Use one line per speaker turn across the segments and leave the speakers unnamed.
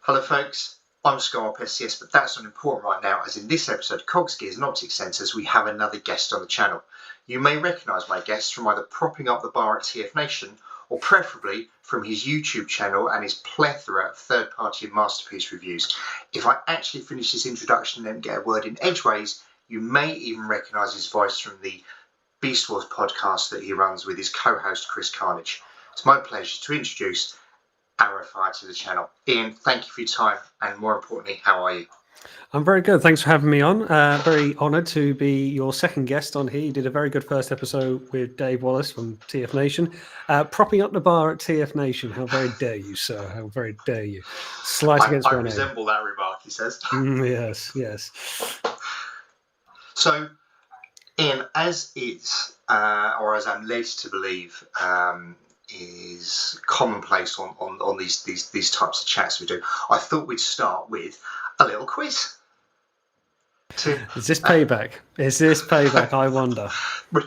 Hello folks, I'm Scarp SCS, but that's not important right now, as in this episode of Cogs, Gears and Optic Sensors we have another guest on the channel. You may recognise my guest from either propping up the bar at TF Nation, or preferably from his YouTube channel and his plethora of third-party and masterpiece reviews. If I actually finish this introduction and then get a word in edgeways, you may even recognise his voice from the Beast Wars podcast that he runs with his co-host Chris Carnage. It's my pleasure to introduce ArrowFyre to the channel. Ian, thank you for your time, and more importantly, how are you?
I'm very good. Thanks for having me on. Very honoured to be your second guest on here. You did a very good first episode with Dave Wallace from TF Nation. Propping up the bar at TF Nation. How very dare you, sir? How very dare you? Slight against my name.
I resemble that remark, he says.
Yes.
So, Ian, as is, or as I'm led to believe, is commonplace on these types of chats we do, I thought we'd start with a little quiz.
Is this payback? Is this payback? I wonder.
Would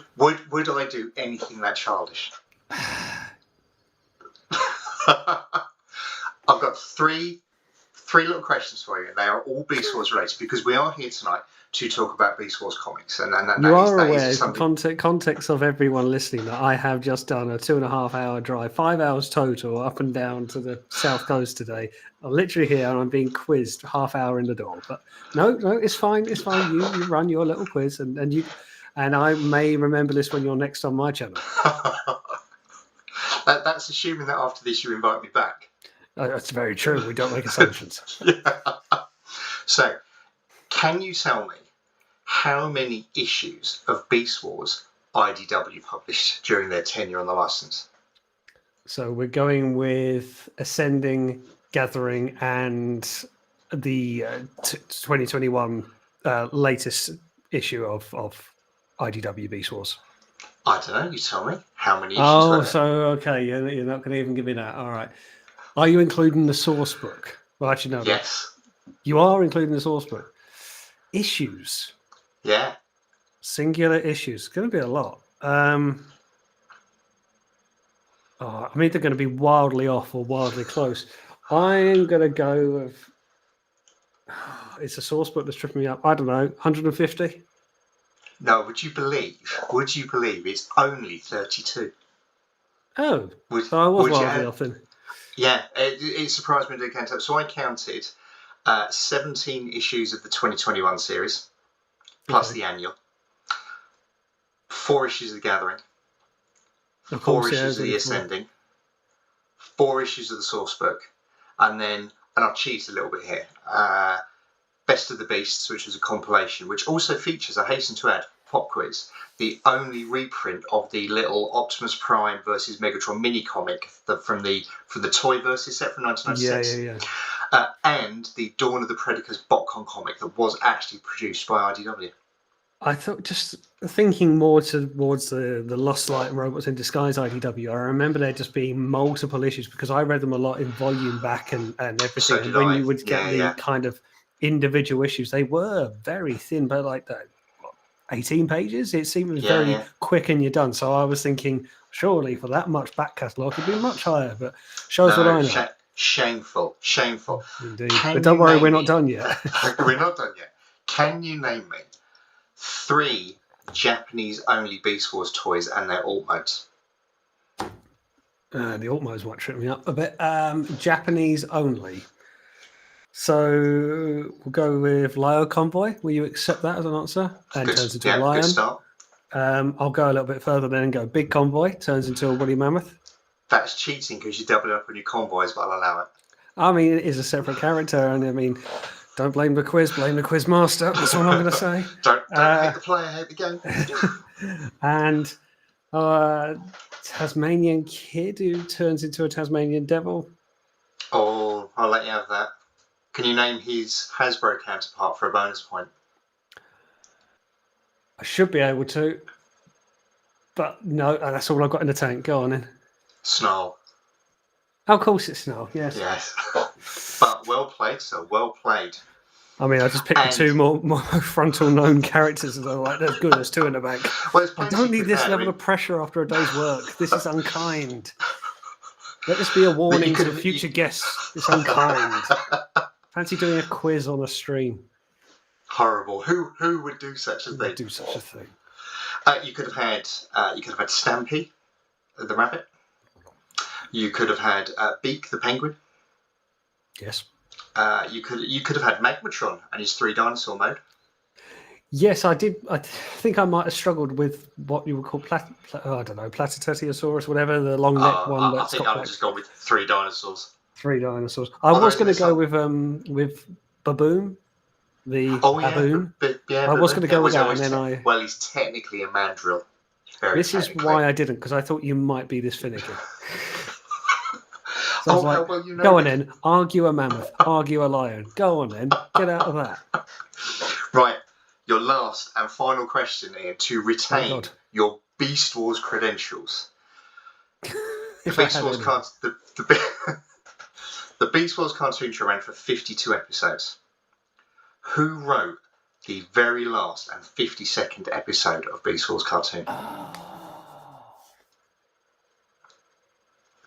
I do anything that childish? I've got three little questions for you, and they are all Beast Wars related, because we are here tonight to talk about Beast Wars comics. And
you are aware, the context of everyone listening, that I have just done a 2.5 hour drive, 5 hours total, up and down to the south coast today. I'm literally here and I'm being quizzed half hour in the door. But no, it's fine. It's fine. You run your little quiz, and I may remember this when you're next on my channel.
That's assuming that after this you invite me back.
That's very true. We don't make assumptions.
Yeah. So, can you tell me how many issues of Beast Wars IDW published during their tenure on the license?
So we're going with Ascending, Gathering, and the 2021 latest issue of IDW Beast Wars.
I don't know. You tell me. How many issues?
Okay. You're not going to even give me that. All right. Are you including the source book? Well, actually, no.
Yes.
You are including the source book. Issues.
Yeah.
Singular issues. It's going to be a lot. I'm either going to be wildly off or wildly close. I'm going to go with... it's a source book that's tripping me up. I don't know, 150?
No, would you believe it's only 32?
Oh, so I was wildly off then.
Yeah, it surprised me to count up. So I counted 17 issues of the 2021 series, plus the annual. 4 issues of the Gathering. 4 issues of the Ascending. 4 issues of the source book. And I've cheated a little bit here. Best of the Beasts, which was a compilation, which also features, I hasten to add, Pop Quiz, the only reprint of the little Optimus Prime versus Megatron mini comic from the Toy Versus set from 1996.
Yeah.
And the Dawn of the Predacons Botcon comic that was actually produced by IDW.
I thought, just thinking more towards the Lost Light and Robots in Disguise IDW, I remember there just being multiple issues, because I read them a lot in volume back and everything.
So
and when you would get the kind of individual issues, they were very thin, but like that. 18 pages. It seemed very quick and you're done. So I was thinking, surely for that much back catalogue, it'd be much higher. But shows what I know.
Shameful.
Indeed. But don't worry, we're not done yet.
We're not done yet. Can you name me 3 Japanese-only Beast Wars toys and their alt modes?
The alt modes might trip me up a bit. Japanese only. So we'll go with Lio Convoy. Will you accept that as an answer? And turns into a lion.
Good start.
I'll go a little bit further then and go Big Convoy, turns into a woolly mammoth.
That's cheating because you double up on your convoys, but I'll allow it.
I mean, it is a separate character, and I mean, don't blame the quiz, blame the quiz master. That's all I'm going to say.
don't hate the player, hate the game.
And Tasmanian Kid, who turns into a Tasmanian Devil.
Oh, I'll let you have that. Can you name his Hasbro counterpart for a bonus point?
I should be able to, but no, that's all I've got in the tank. Go on then.
Snarl.
Of course it's Snarl, yes.
Yes. But well played, sir. Well played.
I mean, I just picked the 2 more frontal known characters, and I'm like, that's good, there's 2 in the bank. Well, I don't need this level of pressure after a day's work. This is unkind. Let this be a warning to future guests. It's unkind. Fancy doing a quiz on a stream.
Horrible. Who would do such a thing?
Would do such a thing.
You could have had Stampy, the rabbit. You could have had Beak, the penguin.
Yes.
You could have had Magmatron and his 3 dinosaur mode.
Yes, I did. I think I might have struggled with what you would call Platytetiosaurus, whatever, the long neck one.
I think I would just go with 3 dinosaurs.
3 dinosaurs. I was going to go with Baboon, the baboon.
Yeah,
I was going to go with that, and then
Well, he's technically a mandrill.
This is why I didn't, because I thought you might be this finicky. So go on then, argue a mammoth, argue a lion. Go on then, get out of that.
Right, your last and final question here to retain your Beast Wars credentials. The Beast Wars cartoon show ran for 52 episodes. Who wrote the very last and 52nd episode of Beast Wars cartoon?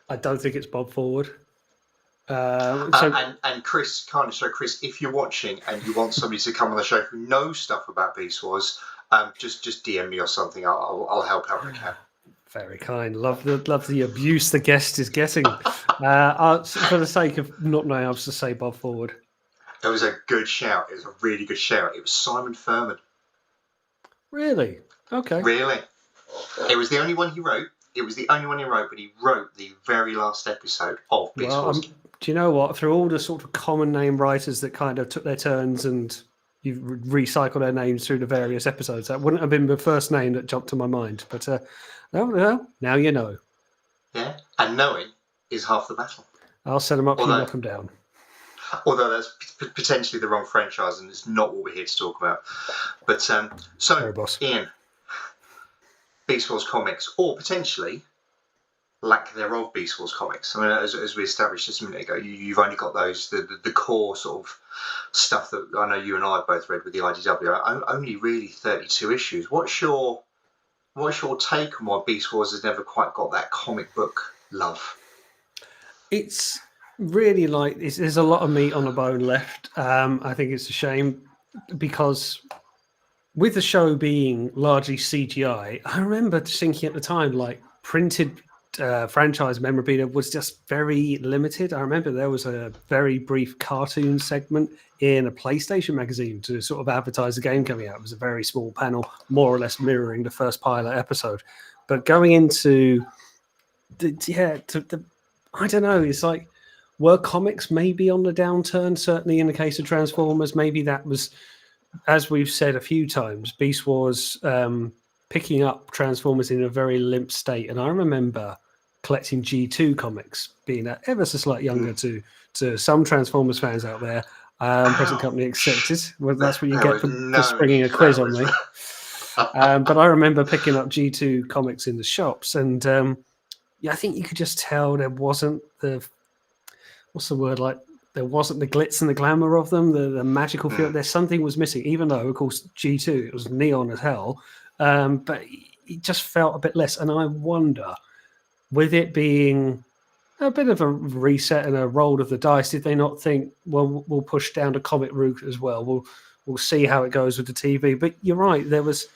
I don't think it's Bob Forward.
And Chris, Chris, if you're watching and you want somebody to come on the show who knows stuff about Beast Wars, just DM me or something. I'll help out if I can.
Very kind. Love the abuse the guest is getting. For the sake of not knowing, I was to say Bob Forward.
It was a good shout. It was a really good shout. It was Simon Furman.
Really? Okay.
Really? It was the only one he wrote. But he wrote the very last episode of Beast Wars.
Do you know what? Through all the sort of common name writers that kind of took their turns and you've recycled their names through the various episodes, that wouldn't have been the first name that jumped to my mind. But now you know.
Yeah, and knowing is half the battle.
I'll set them up and knock them down.
Although that's potentially the wrong franchise and it's not what we're here to talk about. But so, Ian, Beast Wars comics, or potentially lack thereof Beast Wars comics. I mean, as we established just a minute ago, you've only got those, the core sort of stuff that I know you and I have both read with the IDW. Only really 32 issues. What's your take on why Beast Wars has never quite got that comic book love?
It's really like there's a lot of meat on the bone left. I think it's a shame because with the show being largely CGI, I remember thinking at the time like printed franchise memorabilia was just very limited. I remember there was a very brief cartoon segment in a PlayStation magazine to sort of advertise the game coming out. It was a very small panel, more or less mirroring the first pilot episode. But going into I don't know, it's like, were comics maybe on the downturn? Certainly in the case of Transformers, maybe that was, as we've said a few times, Beast Wars picking up Transformers in a very limp state. And I remember collecting G2 comics, being ever so slightly younger to some Transformers fans out there. Present company accepted. Well, that's what you get for springing a quiz on me. But I remember picking up G2 comics in the shops, and I think you could just tell there wasn't the there wasn't the glitz and the glamour of them, the magical feel. There's something was missing, even though, of course, G2, it was neon as hell. But it just felt a bit less. And I wonder, with it being a bit of a reset and a roll of the dice, did they not think, well, we'll push down the comic route as well. We'll see how it goes with the TV. But you're right, there was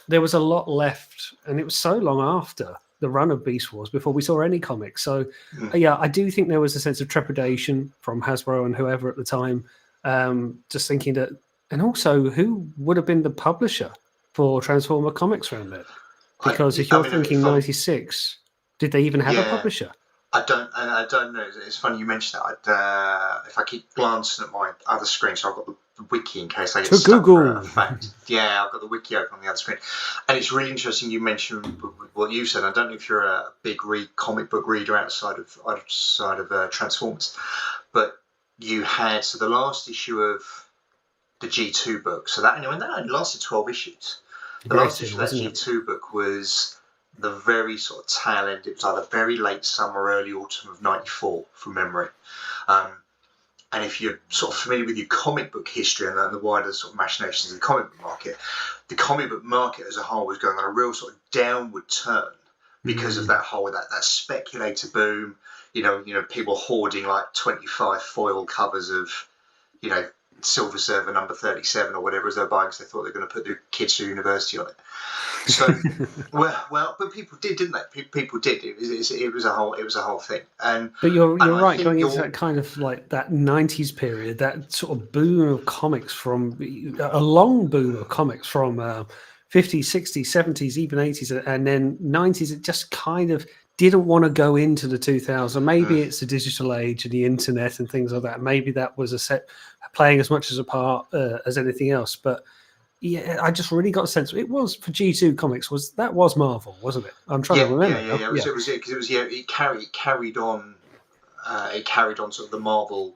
a lot left, and it was so long after the run of Beast Wars before we saw any comics. So, I do think there was a sense of trepidation from Hasbro and whoever at the time, just thinking that, and also who would have been the publisher for Transformer comics around that? Because if you're thinking 96, did they even have a publisher?
I don't know. It's funny you mentioned that. If I keep glancing at my other screen, so I've got the wiki in case I get stuck for a fact. Yeah, I've got the wiki open on the other screen, and it's really interesting. You mentioned what you said. I don't know if you're a big comic book reader outside of Transformers, but you had the last issue of the G2 book. So that only lasted 12 issues. The last issue of that G2 book was the very sort of tail end. It was either very late summer, early autumn of '94, from memory. And if you're sort of familiar with your comic book history and the wider sort of machinations of the comic book market as a whole was going on a real sort of downward turn because of that speculator boom. people hoarding like 25 foil covers of, Silver Surfer number 37 or whatever as they're buying because they thought they were going to put their kids through university on it. So, but people did, didn't they? People did. It was a whole thing.
But you're right. Going into that kind of like that 90s period, that sort of boom of comics a long boom of comics from 50s, 60s, 70s, even 80s, and then 90s. It just kind of didn't want to go into the 2000s. Maybe it's the digital age and the internet and things like that. Maybe that was playing as much as a part as anything else. But yeah, I just really got a sense it was for G2 Comics was Marvel, wasn't it? I'm trying to remember.
It carried on. It carried on sort of the Marvel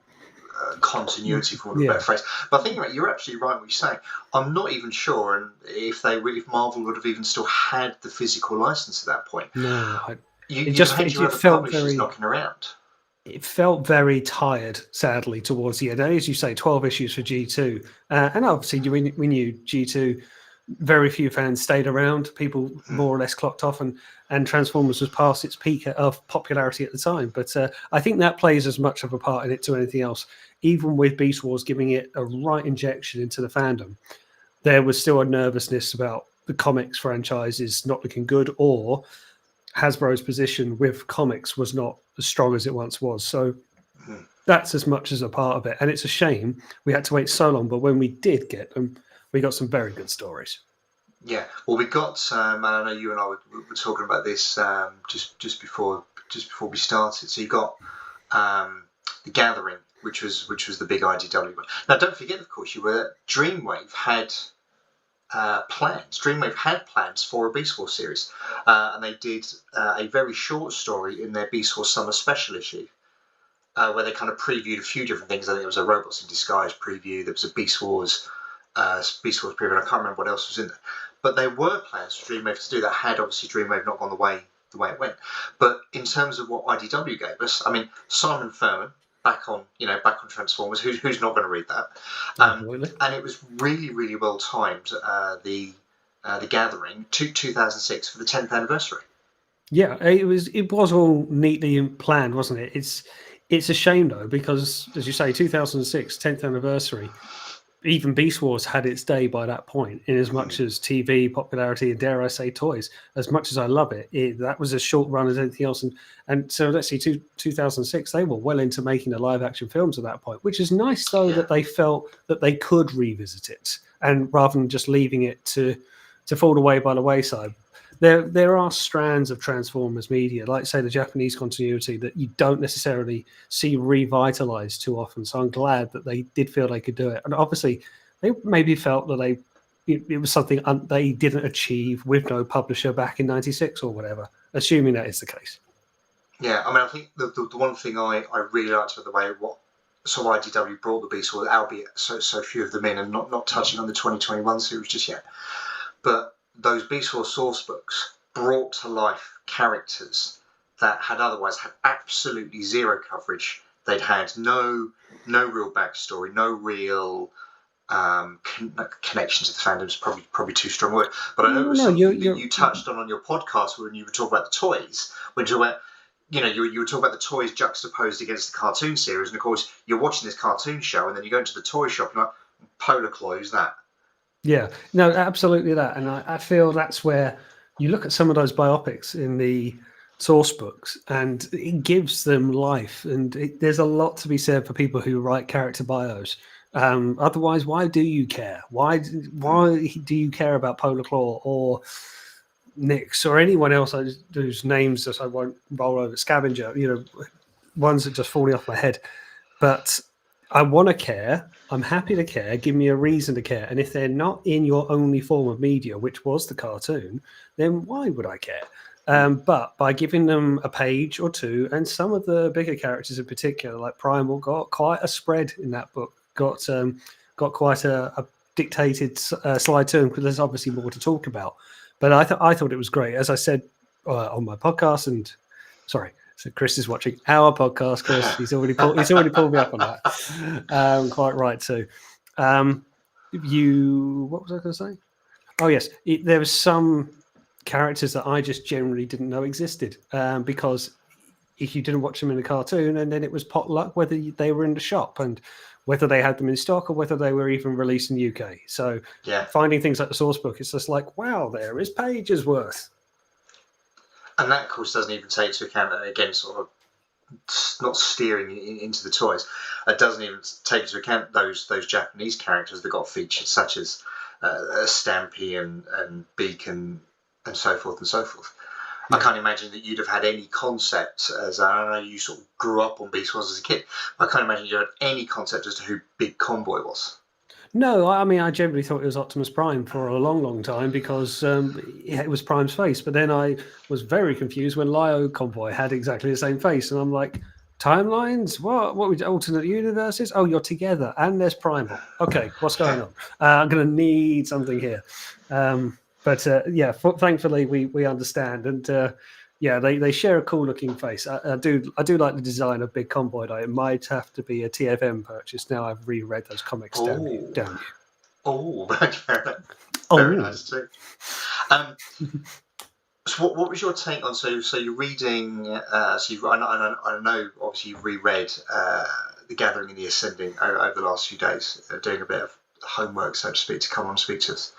continuity, for want of a better phrase. But I think you're absolutely right what you're saying. I'm not even sure if Marvel would have even still had the physical license at that point.
No,
it felt very knocking around.
It felt very tired, sadly, towards the end. And as you say, 12 issues for G2. And obviously, we knew G2, very few fans stayed around. People more or less clocked off, and Transformers was past its peak of popularity at the time. But I think that plays as much of a part in it to anything else. Even with Beast Wars giving it a right injection into the fandom, there was still a nervousness about the comics franchises not looking good, or Hasbro's position with comics was not as strong as it once was. So that's as much as a part of it. And it's a shame we had to wait so long, but when we did get them, we got some very good stories.
Yeah, well, we got, and I know you and I were talking about this just before we started. So you got The Gathering, which was the big IDW one. Now, don't forget, of course, Dreamwave had plans. Dreamwave had plans for a Beast Wars series, and they did a very short story in their Beast Wars Summer Special issue, where they kind of previewed a few different things. I think there was a Robots in Disguise preview. There was a Beast Wars preview. And I can't remember what else was in there. But there were plans for Dreamwave to do that. Had obviously Dreamwave not gone the way it went. But in terms of what IDW gave us, I mean, Simon Furman back on Transformers. Who's not going to read that? And it was really, really well timed. The Gathering 2006 for the 10th anniversary.
Yeah, it was all neatly planned, wasn't it? It's a shame though, because as you say, 2006 10th anniversary. Even Beast Wars had its day by that point, in as much as TV popularity and, dare I say, toys. As much as I love it, that was as short run as anything else. And so let's see, 2006, they were well into making the live action films at that point, which is nice though that they felt that they could revisit it, and rather than just leaving it to fall away by the wayside. There are strands of Transformers media, like say the Japanese continuity, that you don't necessarily see revitalized too often. So I'm glad that they did feel they could do it. And obviously, they maybe felt that it was something they didn't achieve with no publisher back in '96 or whatever. Assuming that is the case.
Yeah, I mean, I think the one thing I really liked about the way IDW brought the Beast Wars, albeit so few of them in, and not touching on the 2021 series just yet, but those Beast Wars source books brought to life characters that had otherwise had absolutely zero coverage. They'd had no real backstory, no real connection to the fandom. Is probably too strong a word. But I know it was something that you touched on your podcast when you were talking about the toys. When you were you were talking about the toys juxtaposed against the cartoon series, and of course you're watching this cartoon show, and then you go into the toy shop and you're like, Polar Claw, who's that?
Yeah, no, absolutely that. And I feel that's where you look at some of those biopics in the source books and it gives them life. And there's a lot to be said for people who write character bios. Otherwise, why do you care? Why do you care about Polar Claw or Nyx or anyone else whose names just I won't roll over? Scavenger, ones that just falling off my head. But I want to care. I'm happy to care. Give me a reason to care. And if they're not in your only form of media, which was the cartoon, then why would I care? But by giving them a page or two, and some of the bigger characters in particular, like Primal, got quite a spread in that book. Got quite a dictated slide to them, because there's obviously more to talk about. But I thought it was great. As I said on my podcast, and sorry. So Chris is watching our podcast. Chris, he's already pulled me up on that. Quite right too. What was I going to say? Oh yes, there was some characters that I just generally didn't know existed, because if you didn't watch them in the cartoon, and then it was pot luck whether they were in the shop and whether they had them in stock or whether they were even released in the UK. So finding things like the source book, it's just like, wow, there is pages worth.
And that, of course, doesn't even take into account, again, sort of not steering into the toys. It doesn't even take into account those Japanese characters that got featured, such as Stampy and Beacon and so forth and so forth. Yeah. I can't imagine that you'd have had any concept, as I don't know, you sort of grew up on Beast Wars as a kid. I can't imagine you had any concept as to who Big Convoy was.
No, I mean, I generally thought it was Optimus Prime for a long, long time because it was Prime's face. But then I was very confused when Lio Convoy had exactly the same face. And I'm like, timelines? What would alternate universes? Oh, you're together. And there's Primal. Okay, what's going on? I'm going to need something here. Thankfully we understand. And they share a cool looking face. I do like the design of Big Convoy though. It might have to be a TFM purchase. Now I've reread those comics down you.
Oh, very nice too. So what was your take on? So you're reading. I know obviously you reread The Gathering and the Ascending over the last few days, doing a bit of homework, so to speak, to come on and speak to us.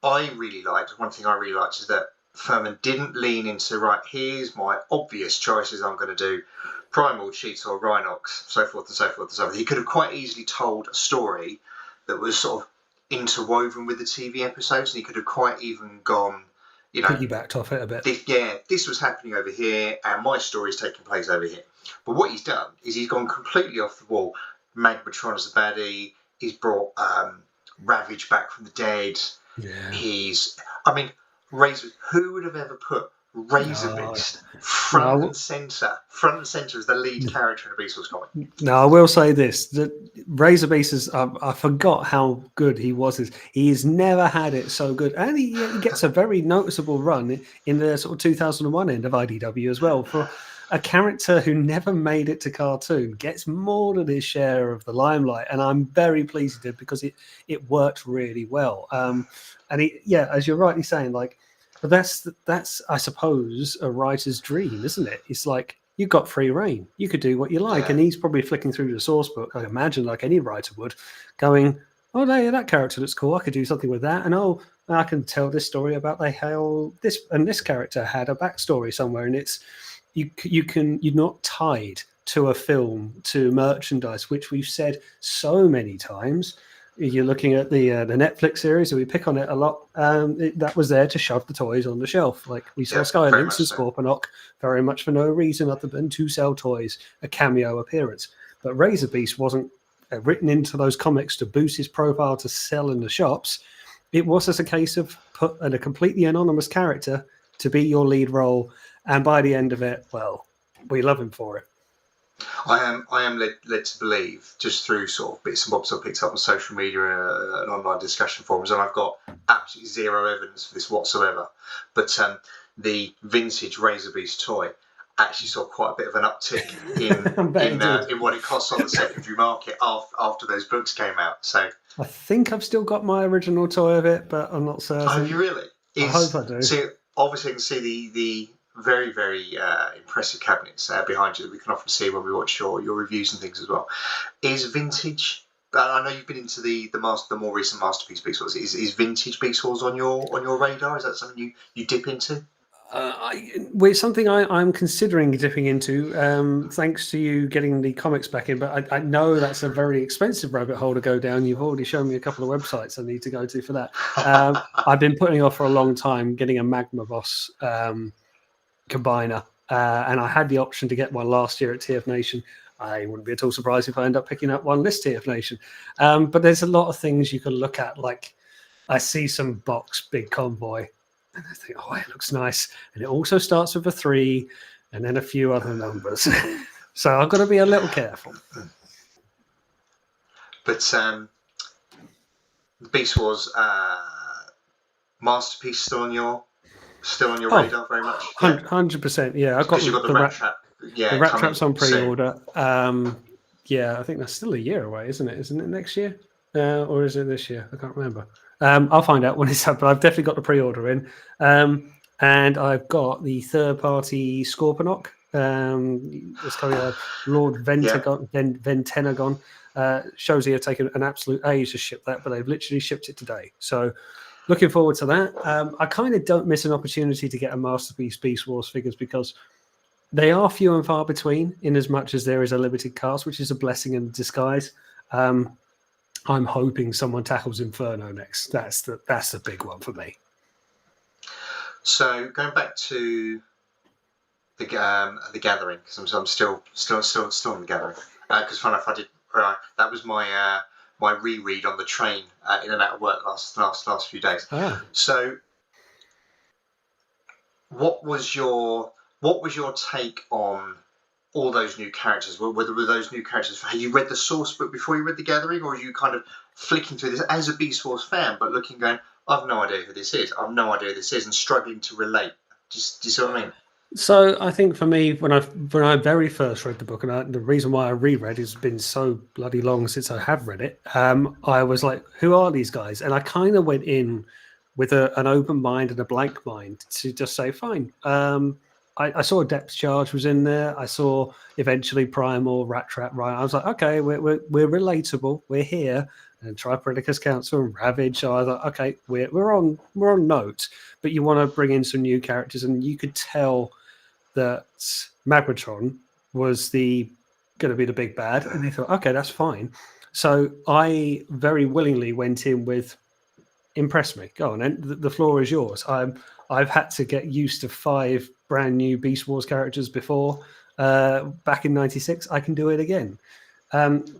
One thing I really liked is that Furman didn't lean into, right, here's my obvious choices I'm going to do, Primal, Cheetor, Rhinox, so forth and so forth and so forth. He could have quite easily told a story that was sort of interwoven with the TV episodes, and he could have quite even gone,
piggybacked off it a bit.
This was happening over here, and my story's taking place over here. But what he's done is he's gone completely off the wall. Magmatron as a baddie, he's brought Ravage back from the dead. Yeah. Razor. Who would have ever put Razor Beast front and centre as the lead character in a Beast Wars comic?
No, I will say this: that Razor Beast is. I forgot how good he was. He's never had it so good, and he gets a very noticeable run in the sort of 2001 end of IDW as well for a character who never made it to cartoon. Gets more than his share of the limelight, and I'm very pleased he did because it worked really well. As you're rightly saying, but that's I suppose a writer's dream, isn't it? It's like you've got free reign. You could do what you like, and he's probably flicking through the source book. I imagine, like any writer would, going, "Oh, that character looks cool. I could do something with that." And I can tell this story about how this character had a backstory somewhere, and it's you're not tied to a film, to merchandise, which we've said so many times. You're looking at the Netflix series, so we pick on it a lot. That was there to shove the toys on the shelf. Like we saw Skylynx and Scorponok very much for no reason other than to sell toys, a cameo appearance. But Razor Beast wasn't written into those comics to boost his profile to sell in the shops. It was as a case of put a completely anonymous character to be your lead role, and by the end of it, well, we love him for it.
I am led to believe, just through sort of bits and bobs I picked up on social media and online discussion forums, and I've got absolutely zero evidence for this whatsoever, but the vintage Razor Beast toy actually saw quite a bit of an uptick in what it costs on the secondary market after those books came out. So
I think I've still got my original toy of it, but I'm not certain.
Have you really?
I hope I do.
So obviously I can see the very, very impressive cabinets behind you that we can often see when we watch your reviews and things as well. Is vintage? I know you've been into the more recent Masterpiece Beast Wars. Is vintage Beast Wars on your radar? Is that something you dip into?
It's something I'm considering dipping into, thanks to you getting the comics back in. But I know that's a very expensive rabbit hole to go down. You've already shown me a couple of websites I need to go to for that. I've been putting off for a long time getting a Magma Boss combiner, and I had the option to get one last year at TF Nation. I wouldn't be at all surprised if I end up picking up one this TF Nation. But there's a lot of things you can look at. Like I see some box Big Convoy, and I think, oh, it looks nice. And it also starts with a 3 and then a few other numbers. So I've got to be a little careful.
But Beast Wars Masterpiece still on your radar very much?
100%. Yeah, I've got
the Rat Trap.
Yeah, the Rat Trap's on pre-order. Yeah, I think that's still a year away, isn't it? Isn't it next year? Or is it this year? I can't remember. I'll find out when it's up, but I've definitely got the pre-order in. and I've got the third-party Scorponok. It's coming out. Lord Ventenagon. Shows they have taken an absolute age to ship that, but they've literally shipped it today. So looking forward to that. I kind of don't miss an opportunity to get a Masterpiece Beast Wars figures because they are few and far between in as much as there is a limited cast, which is a blessing in disguise. I'm hoping someone tackles Inferno next. That's the big one for me.
So going back to the Gathering, because I'm still in the Gathering. Because fun enough, I did. That was my my reread on the train in and out of work last few days.
Ah.
So, what was your take on all those new characters? Were those new characters? Had you read the source book before you read the Gathering, or were you kind of flicking through this as a Beast Wars fan, but looking, going, I've no idea who this is. I've no idea who this is, and struggling to relate. Do you see what I mean?
So I think for me, when I very first read the book, and the reason why I reread has been so bloody long since I have read it, I was like, who are these guys? And I kind of went in with an open mind and a blank mind to just say, fine. I saw Depth Charge was in there. I saw eventually Primal, Rat Trap, right? I was like, okay, we're relatable. We're here. And Tripredicus Council and Ravage. So I thought, okay, we're on note. But you want to bring in some new characters, and you could tell that Magmatron was going to be the big bad, and they thought, okay, that's fine. So I very willingly went in with, impress me, go on, then the floor is yours. I've had to get used to 5 brand new Beast Wars characters before. Back in '96, I can do it again.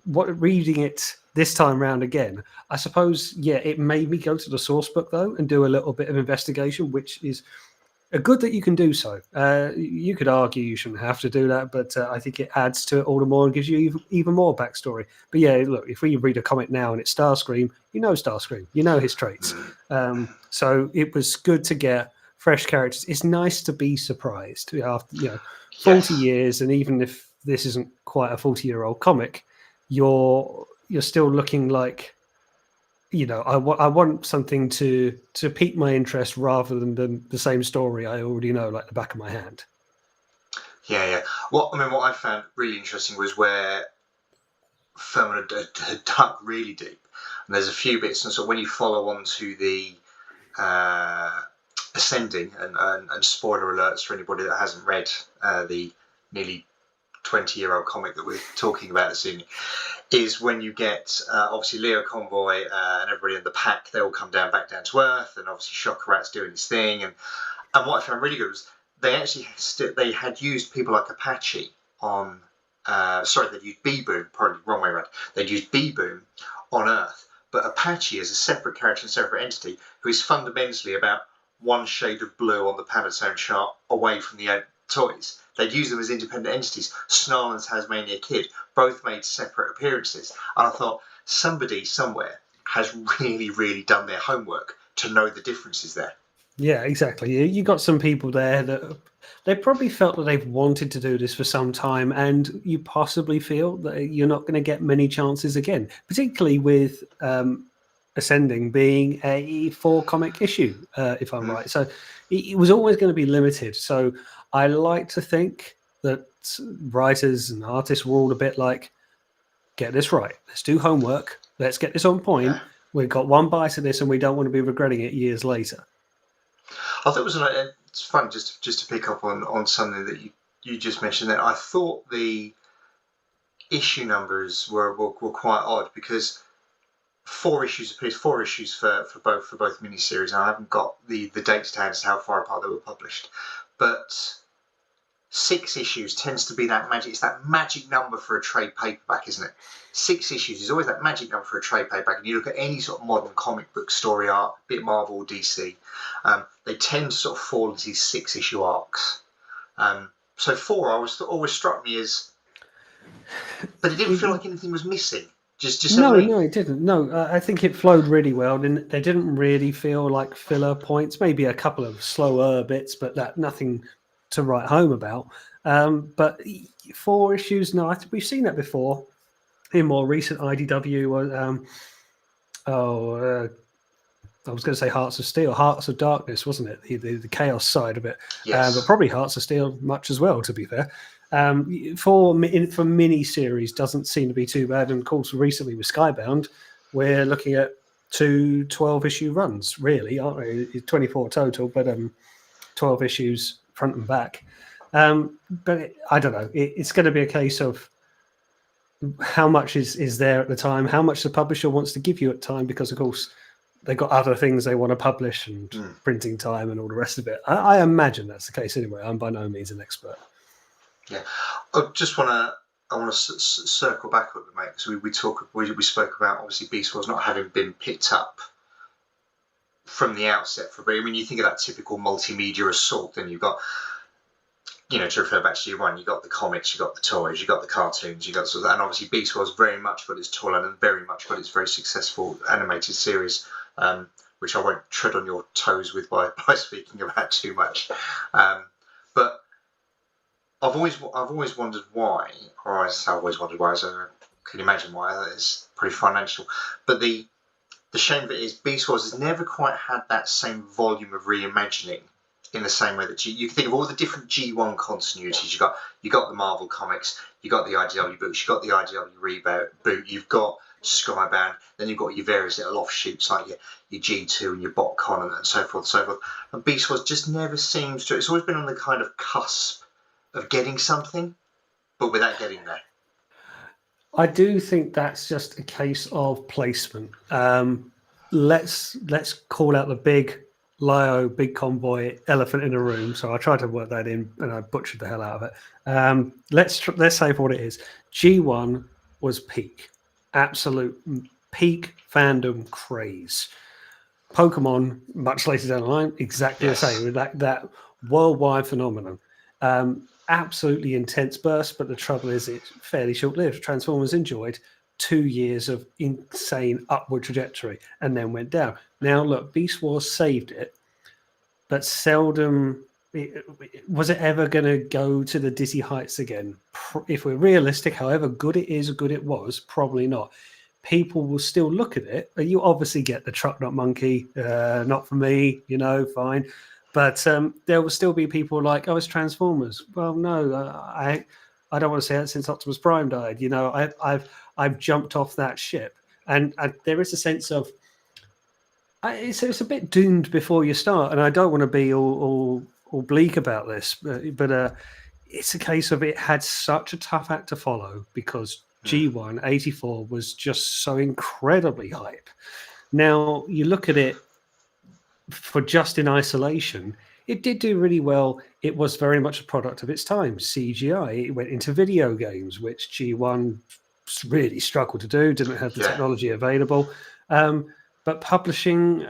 Reading it this time round again, I suppose, it made me go to the source book though and do a little bit of investigation, which is good that you can do so. You could argue you shouldn't have to do that, but I think it adds to it all the more and gives you even more backstory. But look, if we read a comic now and it's Starscream, you know Starscream, you know his traits. So it was good to get fresh characters. It's nice to be surprised after 40 years, and even if this isn't quite a 40-year-old comic, you're still looking like, I want something to pique my interest rather than the same story I already know like the back of my hand.
Yeah. What I found really interesting was where Furman had dug really deep, and there's a few bits, and so when you follow on to the Ascending, and spoiler alerts for anybody that hasn't read the nearly 20-year-old comic that we're talking about this evening, is when you get obviously Leo Convoy and everybody in the pack, they all come back down to Earth, and obviously Shocker Rat's doing his thing, and what I found really good was they actually they had used people like Apache on they'd used B-Boom, probably wrong way around, they'd used B-Boom on Earth, but Apache is a separate character and separate entity who is fundamentally about one shade of blue on the Panatone chart away from the toys. They'd use them as independent entities. Snarl and Tasmania Kid both made separate appearances. And I thought, somebody somewhere has really, really done their homework to know the differences there.
Yeah, exactly. You got some people there that they probably felt that they've wanted to do this for some time, and you possibly feel that you're not going to get many chances again, particularly with Ascending being a 4-comic issue, if I'm right. So it was always going to be limited. So I like to think that writers and artists were all a bit like, get this right. Let's do homework. Let's get this on point. Yeah. We've got one bite of this and we don't want to be regretting it years later.
I thought it's fun just to pick up on something that you just mentioned there. I thought the issue numbers were quite odd, because 4 issues appears, 4 issues for both miniseries, and I haven't got the dates to hand as to how far apart they were published, but 6 issues tends to be that magic. It's that magic number for a trade paperback, isn't it? 6 issues is always that magic number for a trade paperback. And you look at any sort of modern comic book story arc, be it Marvel or DC, they tend to sort of fall into these 6-issue arcs. So 4 always struck me as, but it didn't feel like anything was missing.
No, it didn't. No, I think it flowed really well, and they didn't really feel like filler points. Maybe a couple of slower bits, but nothing to write home about. But 4 issues, no, we've seen that before in more recent IDW. I was going to say Hearts of Steel, Hearts of Darkness, wasn't it? The chaos side of it.
Yes.
But probably Hearts of Steel much as well, to be fair. For mini-series doesn't seem to be too bad. And of course, recently with Skybound, we're looking at 2 12-issue runs, really, aren't we? 24 total, but 12 issues front and back. But I don't know. It's going to be a case of how much is there at the time, how much the publisher wants to give you at time, because, of course, they've got other thto want to publish and printing time and all the rest of it. I imagine that's the case anyway. I'm by no means an expert.
Yeah. I want to circle back a little bit, mate, because we spoke about, obviously, Beast Wars not having been picked up from the outset. You think of that typical multimedia assault, then you've got, to refer back to G1, you got the comics, you got the toys, you got the cartoons, you got sort of that, and obviously Beast Wars very much got its toy line and very much got its very successful animated series, which I won't tread on your toes with by speaking about too much. But I've always wondered why, or I've always wondered why, so I can imagine why. That is pretty financial. But the shame of it is Beast Wars has never quite had that same volume of reimagining in the same way that you think of all the different G1 continuities. You got the Marvel comics, you got the IDW books, you got the IDW reboot, you've got Skybound, then you've got your various little offshoots like your G2 and your BotCon and so forth and so forth. And Beast Wars just never seems to. It's always been on the kind of cusp of getting something, but without getting there.
I do think that's just a case of placement. Let's call out the big Lio, big convoy, elephant in a room. So I tried to work that in, and I butchered the hell out of it. Let's say for what it is. G1 was peak, absolute peak fandom craze. Pokemon, much later down the line, exactly the same with that worldwide phenomenon. Absolutely intense burst, but the trouble is it's fairly short-lived. Transformers enjoyed 2 years of insane upward trajectory and then went down. Now, look, Beast Wars saved it, but seldom was it ever going to go to the dizzy heights again. If we're realistic, however good it is or good it was, probably not. People will still look at it. You obviously get the Truck, not Munky, not for me, fine. But there will still be people like, oh, it's Transformers. Well, no, I don't want to say that since Optimus Prime died. I've jumped off that ship, and there is a sense of it's a bit doomed before you start. And I don't want to be all bleak about this, but it's a case of it had such a tough act to follow because G1 84 was just so incredibly hype. Now you look at it. For just in isolation, it did do really well. It was very much a product of its time. CGI, it went into video games, which G1 really struggled to do, didn't have the technology available. But publishing,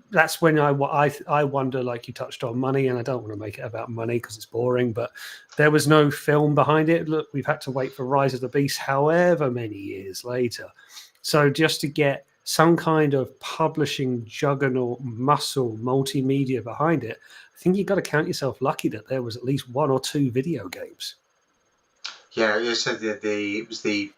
that's when I wonder, like you touched on, money, and I don't want to make it about money because it's boring, but there was no film behind it. Look, we've had to wait for Rise of the Beast however many years later. So just to get some kind of publishing juggernaut muscle multimedia behind it, I think you've got to count yourself lucky that there was at least 1 or 2 video games.
Yeah, you said it was the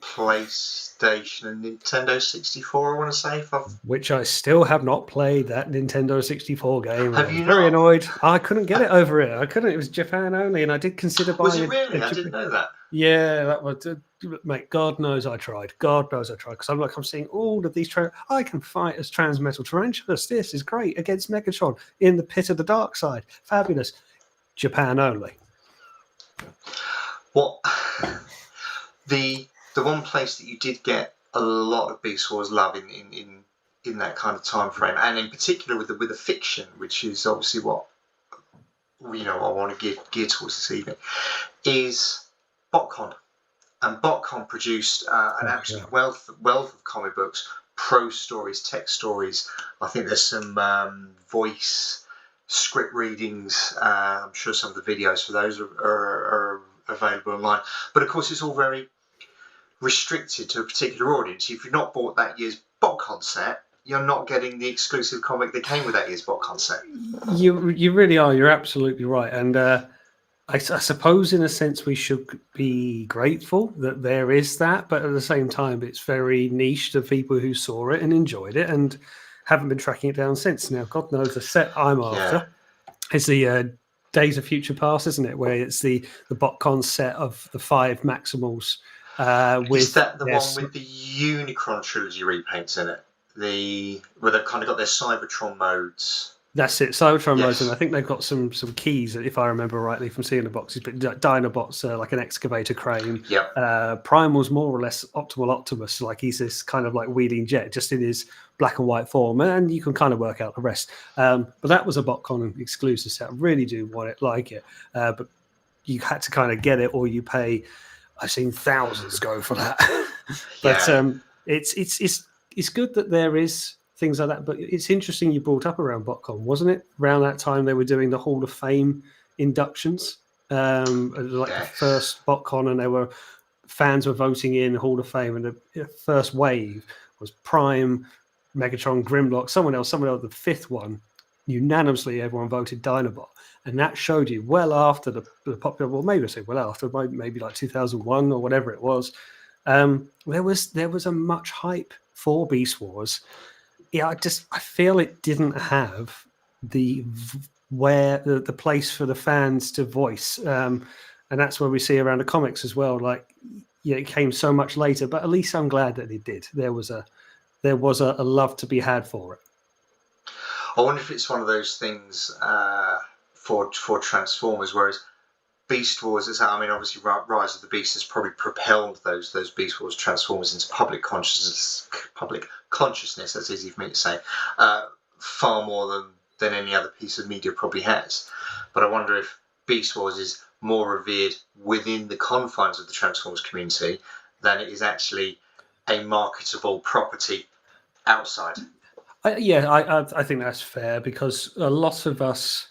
PlayStation and Nintendo 64, I want to say.
Which I still have not played, that Nintendo 64 game.
Have you
very annoyed. I couldn't get it over here. I couldn't. It was Japan only, and I did consider buying
it. Was it really? I didn't know that.
Yeah, that was, mate, God knows I tried. God knows I tried. Because I'm seeing all of these, I can fight as Transmetal Tarantulas. This is great against Megatron in the pit of the dark side. Fabulous. Japan only.
What? The one place that you did get a lot of Beast Wars love in that kind of time frame, and in particular with the fiction, which is obviously what I want to gear towards this evening, is BotCon. And BotCon produced an absolute wealth of comic books, prose stories, text stories. I think there's some voice script readings. I'm sure some of the videos for those are available online. But of course, it's all very restricted to a particular audience. If you've not bought that year's BotCon set, you're not getting the exclusive comic that came with that year's BotCon set.
You really are. You're absolutely right. And I suppose in a sense we should be grateful that there is that, but at the same time it's very niche to people who saw it and enjoyed it. And Haven't been tracking it down since. Now, God knows the set I'm after is the Days of Future Past, isn't it? Where it's the BotCon set of the 5 Maximals.
Is that the one with the Unicron trilogy repaints in it? Where they've kind of got their Cybertron modes.
That's it, Cybertron modes, and I think they've got some keys, if I remember rightly from seeing the boxes. But Dinobot's like an excavator crane. Primal's more or less Optimal Optimus, like he's this kind of like wheeling jet, just in his black and white form, and you can kind of work out the rest. But that was a BotCon exclusive set. I really do want it, like it, but you had to kind of get it, or you pay. I've seen thousands go for that. But it's good that there is things like that. But it's interesting you brought up around BotCon, wasn't it? Around that time they were doing the Hall of Fame inductions, the first BotCon, and fans were voting in Hall of Fame, and the first wave was Prime, Megatron, Grimlock, someone else. The fifth one, unanimously everyone voted Dinobot. And that showed you well after the popular, well, maybe I say well after, maybe like 2001 or whatever it was. There was a much hype for Beast Wars. Yeah, I feel it didn't have the place for the fans to voice, and that's where we see around the comics as well. Like, it came so much later, but at least I'm glad that it did. There was a love to be had for it.
I wonder if it's one of those things. For Transformers, whereas Beast Wars obviously Rise of the Beast has probably propelled those Beast Wars Transformers into public consciousness. That's easy for me to say, far more than any other piece of media probably has. But I wonder if Beast Wars is more revered within the confines of the Transformers community than it is actually a marketable property outside.
I think that's fair, because a lot of us.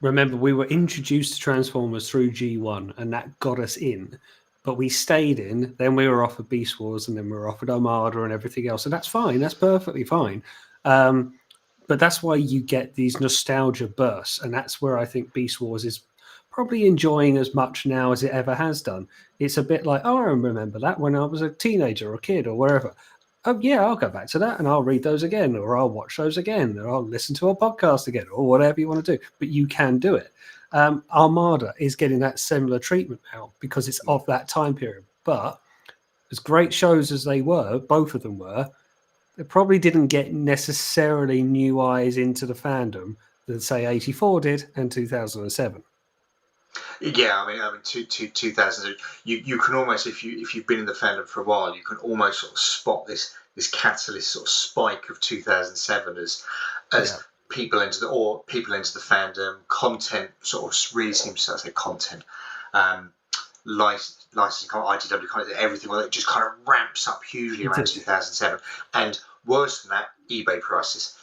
Remember, we were introduced to Transformers through G1, and that got us in. But we stayed in, then we were offered Beast Wars, and then we were offered Armada and everything else. And that's fine. That's perfectly fine. But that's why you get these nostalgia bursts. And that's where I think Beast Wars is probably enjoying as much now as it ever has done. It's a bit like, I remember that when I was a teenager or a kid or wherever. Oh, yeah, I'll go back to that and I'll read those again, or I'll watch those again, or I'll listen to a podcast again, or whatever you want to do. But you can do it. Armada is getting that similar treatment now because it's of that time period. But as great shows as they were, both of them were, they probably didn't get necessarily new eyes into the fandom that, say, 84 did and 2007.
Yeah, 2000. You can almost, if you've been in the fandom for a while, you can almost sort of spot this catalyst sort of spike of 2007 as people enter the fandom. Content sort of really seems to say content, licensing, IDW content, everything. Well, it just kind of ramps up hugely around 2007, and worse than that, eBay prices.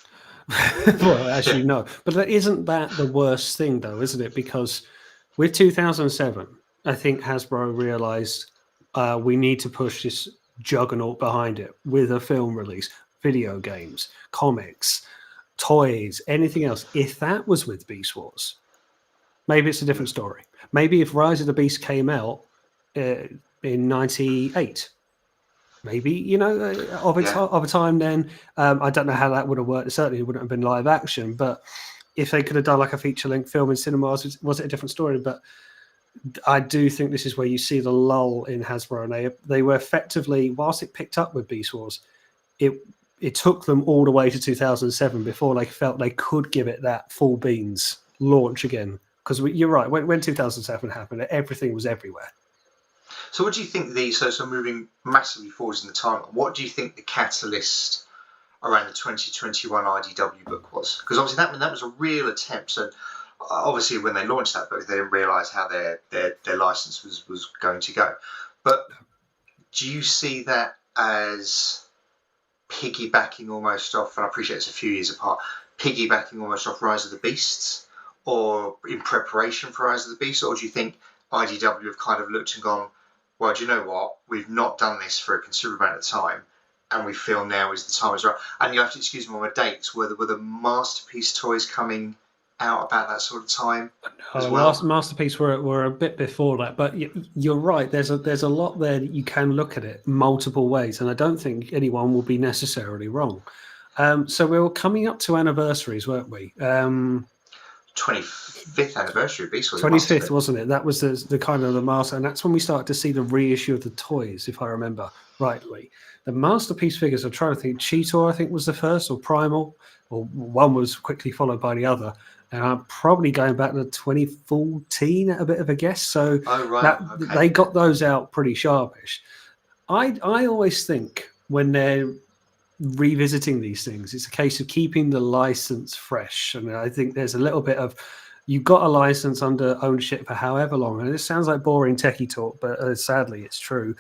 Well, as you know, but isn't that the worst thing, though, isn't it? Because with 2007, I think Hasbro realized we need to push this juggernaut behind it with a film release, video games, comics, toys, anything else. If that was with Beast Wars, maybe it's a different story. Maybe if Rise of the Beast came out in 98, maybe, of a time then. I don't know how that would have worked. It certainly wouldn't have been live action, but if they could have done like a feature-length film in cinemas, was it a different story? But I do think this is where you see the lull in Hasbro, and they were effectively, whilst it picked up with Beast Wars, it took them all the way to 2007 before they felt they could give it that full beans launch again. Because you're right, when 2007 happened, everything was everywhere.
So what do you think so moving massively forwards in the time, what do you think the catalyst around the 2021 IDW book was? Because obviously that was a real attempt. So obviously when they launched that book, they didn't realise how their license was going to go. But do you see that as piggybacking almost off, and I appreciate it's a few years apart, piggybacking almost off Rise of the Beasts, or in preparation for Rise of the Beasts? Or do you think IDW have kind of looked and gone, well, do you know what? We've not done this for a considerable amount of time, and we feel now is the time as well. And you have to excuse me on my dates. Were the Masterpiece toys coming out about that sort of time as well?
Masterpiece were a bit before that, but you're right. There's a lot there that you can look at it multiple ways, and I don't think anyone will be necessarily wrong. So we were coming up to anniversaries, weren't we?
25th anniversary of Beast Wars.
25th, wasn't it? That was the kind of the master, and that's when we started to see the reissue of the toys, if I remember rightly. The Masterpiece figures, I'm trying to think, Cheetor, I think, was the first, or Primal, or one was quickly followed by the other. And I'm probably going back to 2014 at a bit of a guess. So they got those out pretty sharpish. I always think when they're revisiting these things, it's a case of keeping the license fresh. And I think there's a little bit of, you've got a license under ownership for however long, and it sounds like boring techie talk, but sadly it's true.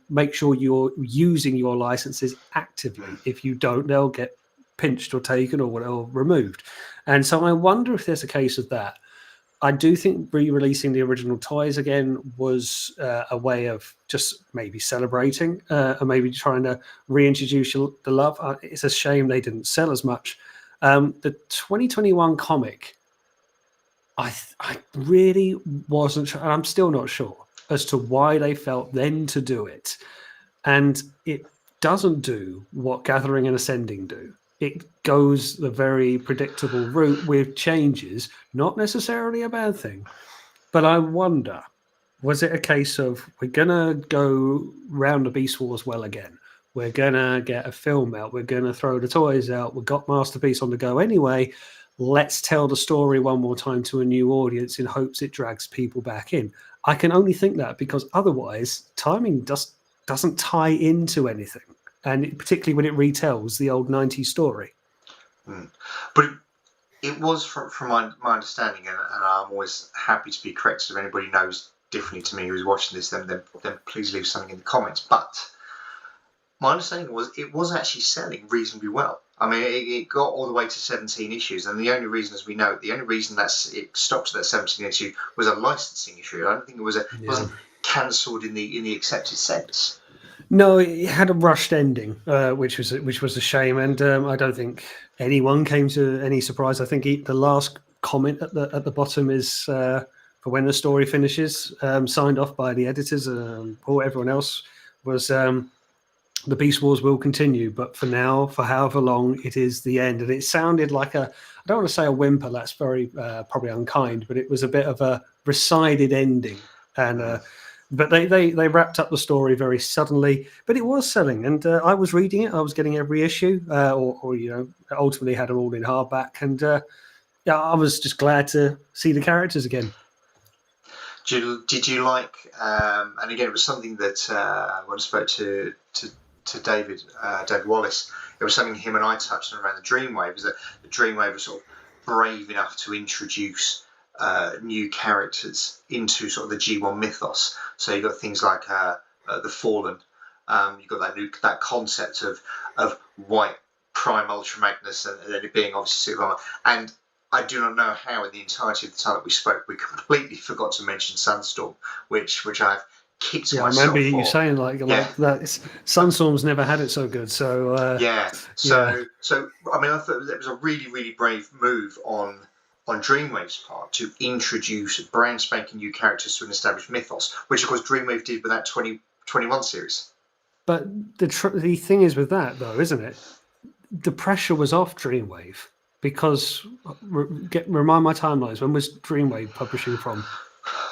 Make sure you're using your licenses actively. If you don't, they'll get pinched or taken or whatever, removed. And so I wonder if there's a case of that. I do think re-releasing the original toys again was a way of just maybe celebrating and maybe trying to reintroduce the love. It's a shame they didn't sell as much. The 2021 comic, I really wasn't sure, and I'm still not sure as to why they felt then to do it. And it doesn't do what Gathering and Ascending do. It goes the very predictable route with changes, not necessarily a bad thing. But I wonder, was it a case of we're going to go round the Beast Wars well again? We're going to get a film out. We're going to throw the toys out. We've got Masterpiece on the go anyway. Let's tell the story one more time to a new audience in hopes it drags people back in. I can only think that because otherwise timing just doesn't tie into anything. And particularly when it retells the old 90s story.
But it was, from my understanding, and I'm always happy to be corrected if anybody knows differently to me who's watching this, then please leave something in the comments. But my understanding was it was actually selling reasonably well. I mean, it got all the way to 17 issues, and the only reason, as we know, it stopped at that 17 issue was a licensing issue. I don't think it was wasn't cancelled in the accepted sense.
No, it had a rushed ending, which was a shame, and I don't think anyone came to any surprise. I think the last comment at the bottom is for when the story finishes, signed off by the editors or everyone else, was the Beast Wars will continue, but for now, for however long, it is the end. And it sounded like I don't want to say a whimper, that's very probably unkind, but it was a bit of a recited ending. And but they wrapped up the story very suddenly, but it was selling. And I was reading it. I was getting every issue, or ultimately had them all in hardback. And I was just glad to see the characters again.
Did you like? And again, it was something that when I spoke to David Wallace, it was something him and I touched on around the Dreamwave. Was that the Dreamwave was sort of brave enough to introduce new characters into sort of the G1 mythos. So you got things like the Fallen. You got that concept of white Prime Ultra Magnus, and then it being obviously Superman. And I do not know how in the entirety of the time that we spoke, we completely forgot to mention Sunstorm, which I've kicked myself.
I remember you saying like that. Sunstorm's never had it so good. So
So I mean, I thought it was a really, really brave move on Dreamwave's part to introduce brand spanking new characters to an established mythos, which of course Dreamwave did with that 2021 series.
But the thing is with that though, isn't it? The pressure was off Dreamwave. Because, remind my timelines, when was Dreamwave publishing from?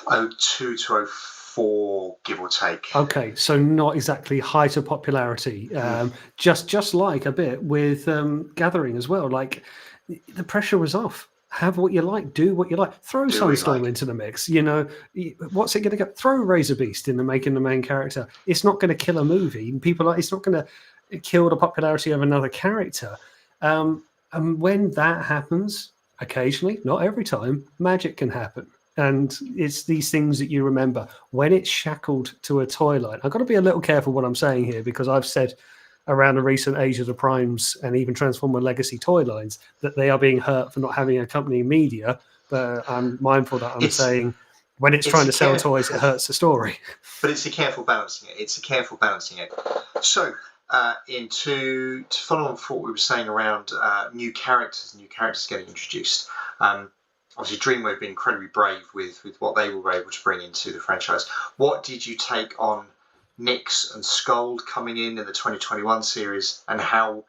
02 to 04, give or take.
Okay, so not exactly height of popularity. Just like a bit with Gathering as well. Like, the pressure was off. Have what you like, do what you like. Throw Sunstorm into the mix. What's it going to go? Throw Razor Beast into making the main character. It's not going to kill a movie. It's not going to kill the popularity of another character. And when that happens, occasionally, not every time, magic can happen. And it's these things that you remember. When it's shackled to a toy line, I've got to be a little careful what I'm saying here, because I've said around the recent Age of the Primes and even Transformer Legacy toy lines that they are being hurt for not having accompanying media. But I'm mindful that I'm saying when it's trying to sell toys, it hurts the story.
But it's a careful balancing it. So, to follow on for what we were saying around new characters getting introduced. Obviously, Dreamwave being incredibly brave with what they were able to bring into the franchise. What did you take on Nyx and Scold coming in the 2021 series, and how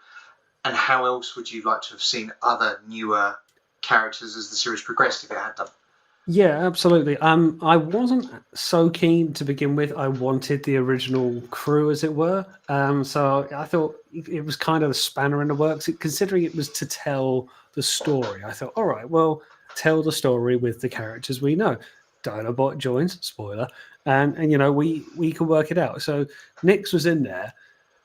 And how else would you like to have seen other newer characters as the series progressed if it had done?
Yeah, absolutely. I wasn't so keen to begin with. I wanted the original crew, as it were. So I thought it was kind of a spanner in the works. Considering it was to tell the story, I thought, all right, well, tell the story with the characters we know. Dinobot joins, spoiler, and we can work it out. So Nyx was in there.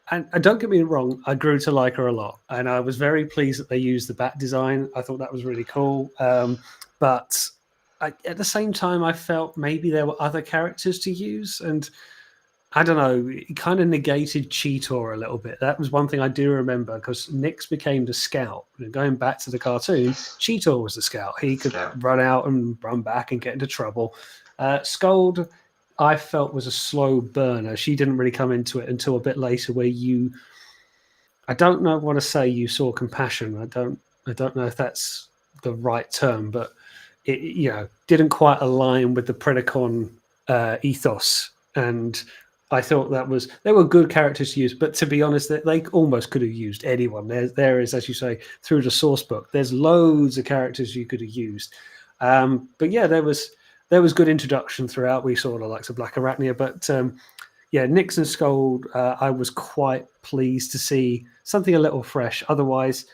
And don't get me wrong, I grew to like her a lot, and I was very pleased that they used the bat design. I thought that was really cool. But at the same time, I felt maybe there were other characters to use, and I don't know, it kind of negated Cheetor a little bit. That was one thing I do remember, because Nyx became the scout. Going back to the cartoon, Cheetor was the scout. He could run out and run back and get into trouble. Scold, I felt, was a slow burner. She didn't really come into it until a bit later, where I don't know what to say, you saw compassion. I don't know if that's the right term, but it didn't quite align with the Predacon ethos. And I thought they were good characters to use, but to be honest, they almost could have used anyone. There is, as you say, through the source book, there's loads of characters you could have used. But yeah, there was good introduction throughout. We saw the likes of Black Arachnia, but Nyx and Scold, I was quite pleased to see something a little fresh. Otherwise,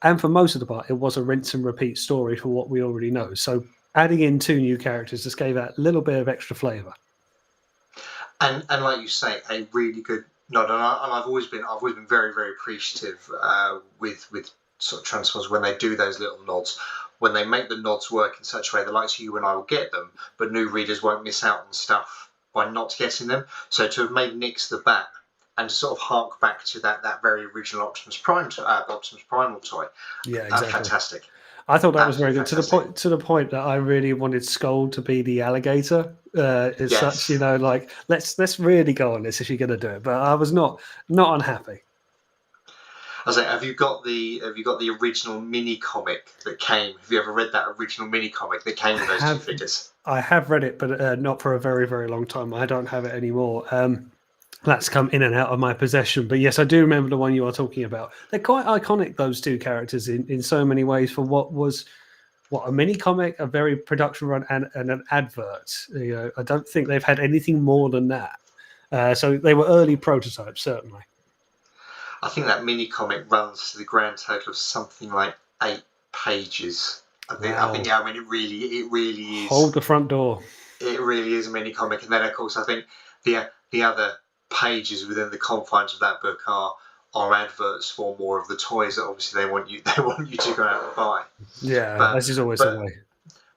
and for most of the part, it was a rinse and repeat story for what we already know. So adding in 2 new characters just gave that little bit of extra flavour.
And like you say, a really good nod. And I've always been very, very appreciative with sort of Transformers when they do those little nods, when they make the nods work in such a way that likes you and I will get them, but new readers won't miss out on stuff by not getting them. So to have made Nyx the Bat and to sort of hark back to that very original Optimus Primal toy,
exactly.
Fantastic.
I thought that was very good, to the point that I really wanted Scold to be the alligator. Such, like let's really go on this if you're going to do it. But I was not unhappy.
I was like, have you got the original mini comic that came? Have you ever read that original mini comic that came with those 2 figures?
I have read it, but not for a very, very long time. I don't have it anymore. That's come in and out of my possession. But yes, I do remember the one you are talking about. They're quite iconic, those 2 characters, in so many ways, for what was a mini comic, a very production run, and an advert. I don't think they've had anything more than that. So they were early prototypes, certainly.
I think that mini comic runs to the grand total of something like 8 pages. I think it really is.
Hold the front door.
It really is a mini comic, and then of course I think the other pages within the confines of that book are adverts for more of the toys that obviously they want you to go out and buy.
Yeah, this is always the way.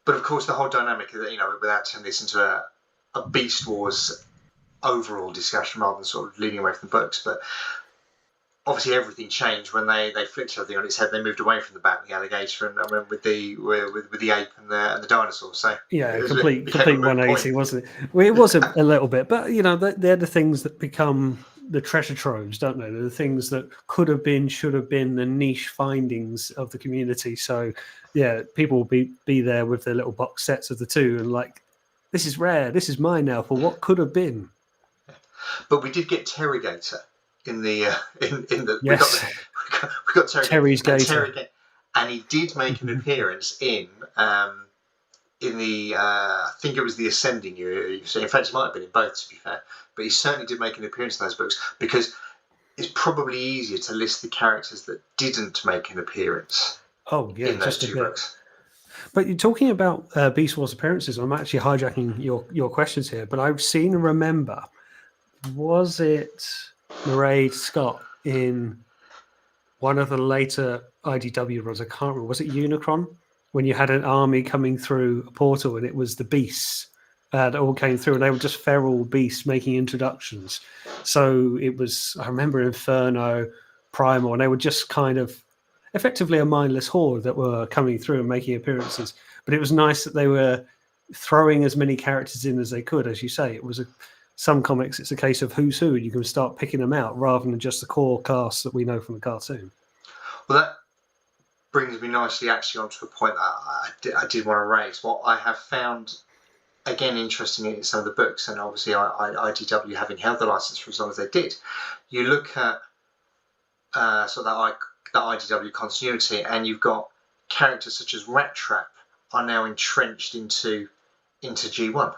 But of course, the whole dynamic of without turning this into a Beast Wars overall discussion rather than sort of leaning away from the books, but obviously everything changed when they flipped everything on its head. They moved away from the bat and the alligator, and went with the ape and the dinosaur. So
yeah, complete 180, wasn't it? Well, it was a little bit, but they're the things that become the treasure troves, don't they? They're the things that could have been, should have been, the niche findings of the community. So yeah, people will be there with their little box sets of the 2 and like, this is rare, this is mine now for what could have been.
But we did get Terrigator in the
yes.
we got
Terry's Gator,
and he did make an appearance in the I think it was the Ascending year. So in fact, it might have been in both, to be fair. But he certainly did make an appearance in those books, because it's probably easier to list the characters that didn't make an appearance.
Oh yeah,
in those 2 books.
But you're talking about Beast Wars appearances. I'm actually hijacking your questions here, but I've seen and remember, was it Mairead Scott in one of the later IDW runs? I can't remember. Was it Unicron? When you had an army coming through a portal and it was the beasts that all came through, and they were just feral beasts making introductions. So it was, I remember, Inferno, Primal, and they were just kind of effectively a mindless horde that were coming through and making appearances. But it was nice that they were throwing as many characters in as they could. As you say, it was some comics, it's a case of who's who, and you can start picking them out rather than just the core cast that we know from the cartoon.
Well, that brings me nicely actually onto a point that I did want to raise. What I have found, again, interesting in some of the books, and obviously IDW having held the license for as long as they did, you look at sort of that IDW continuity, and you've got characters such as Rat Trap are now entrenched into G1.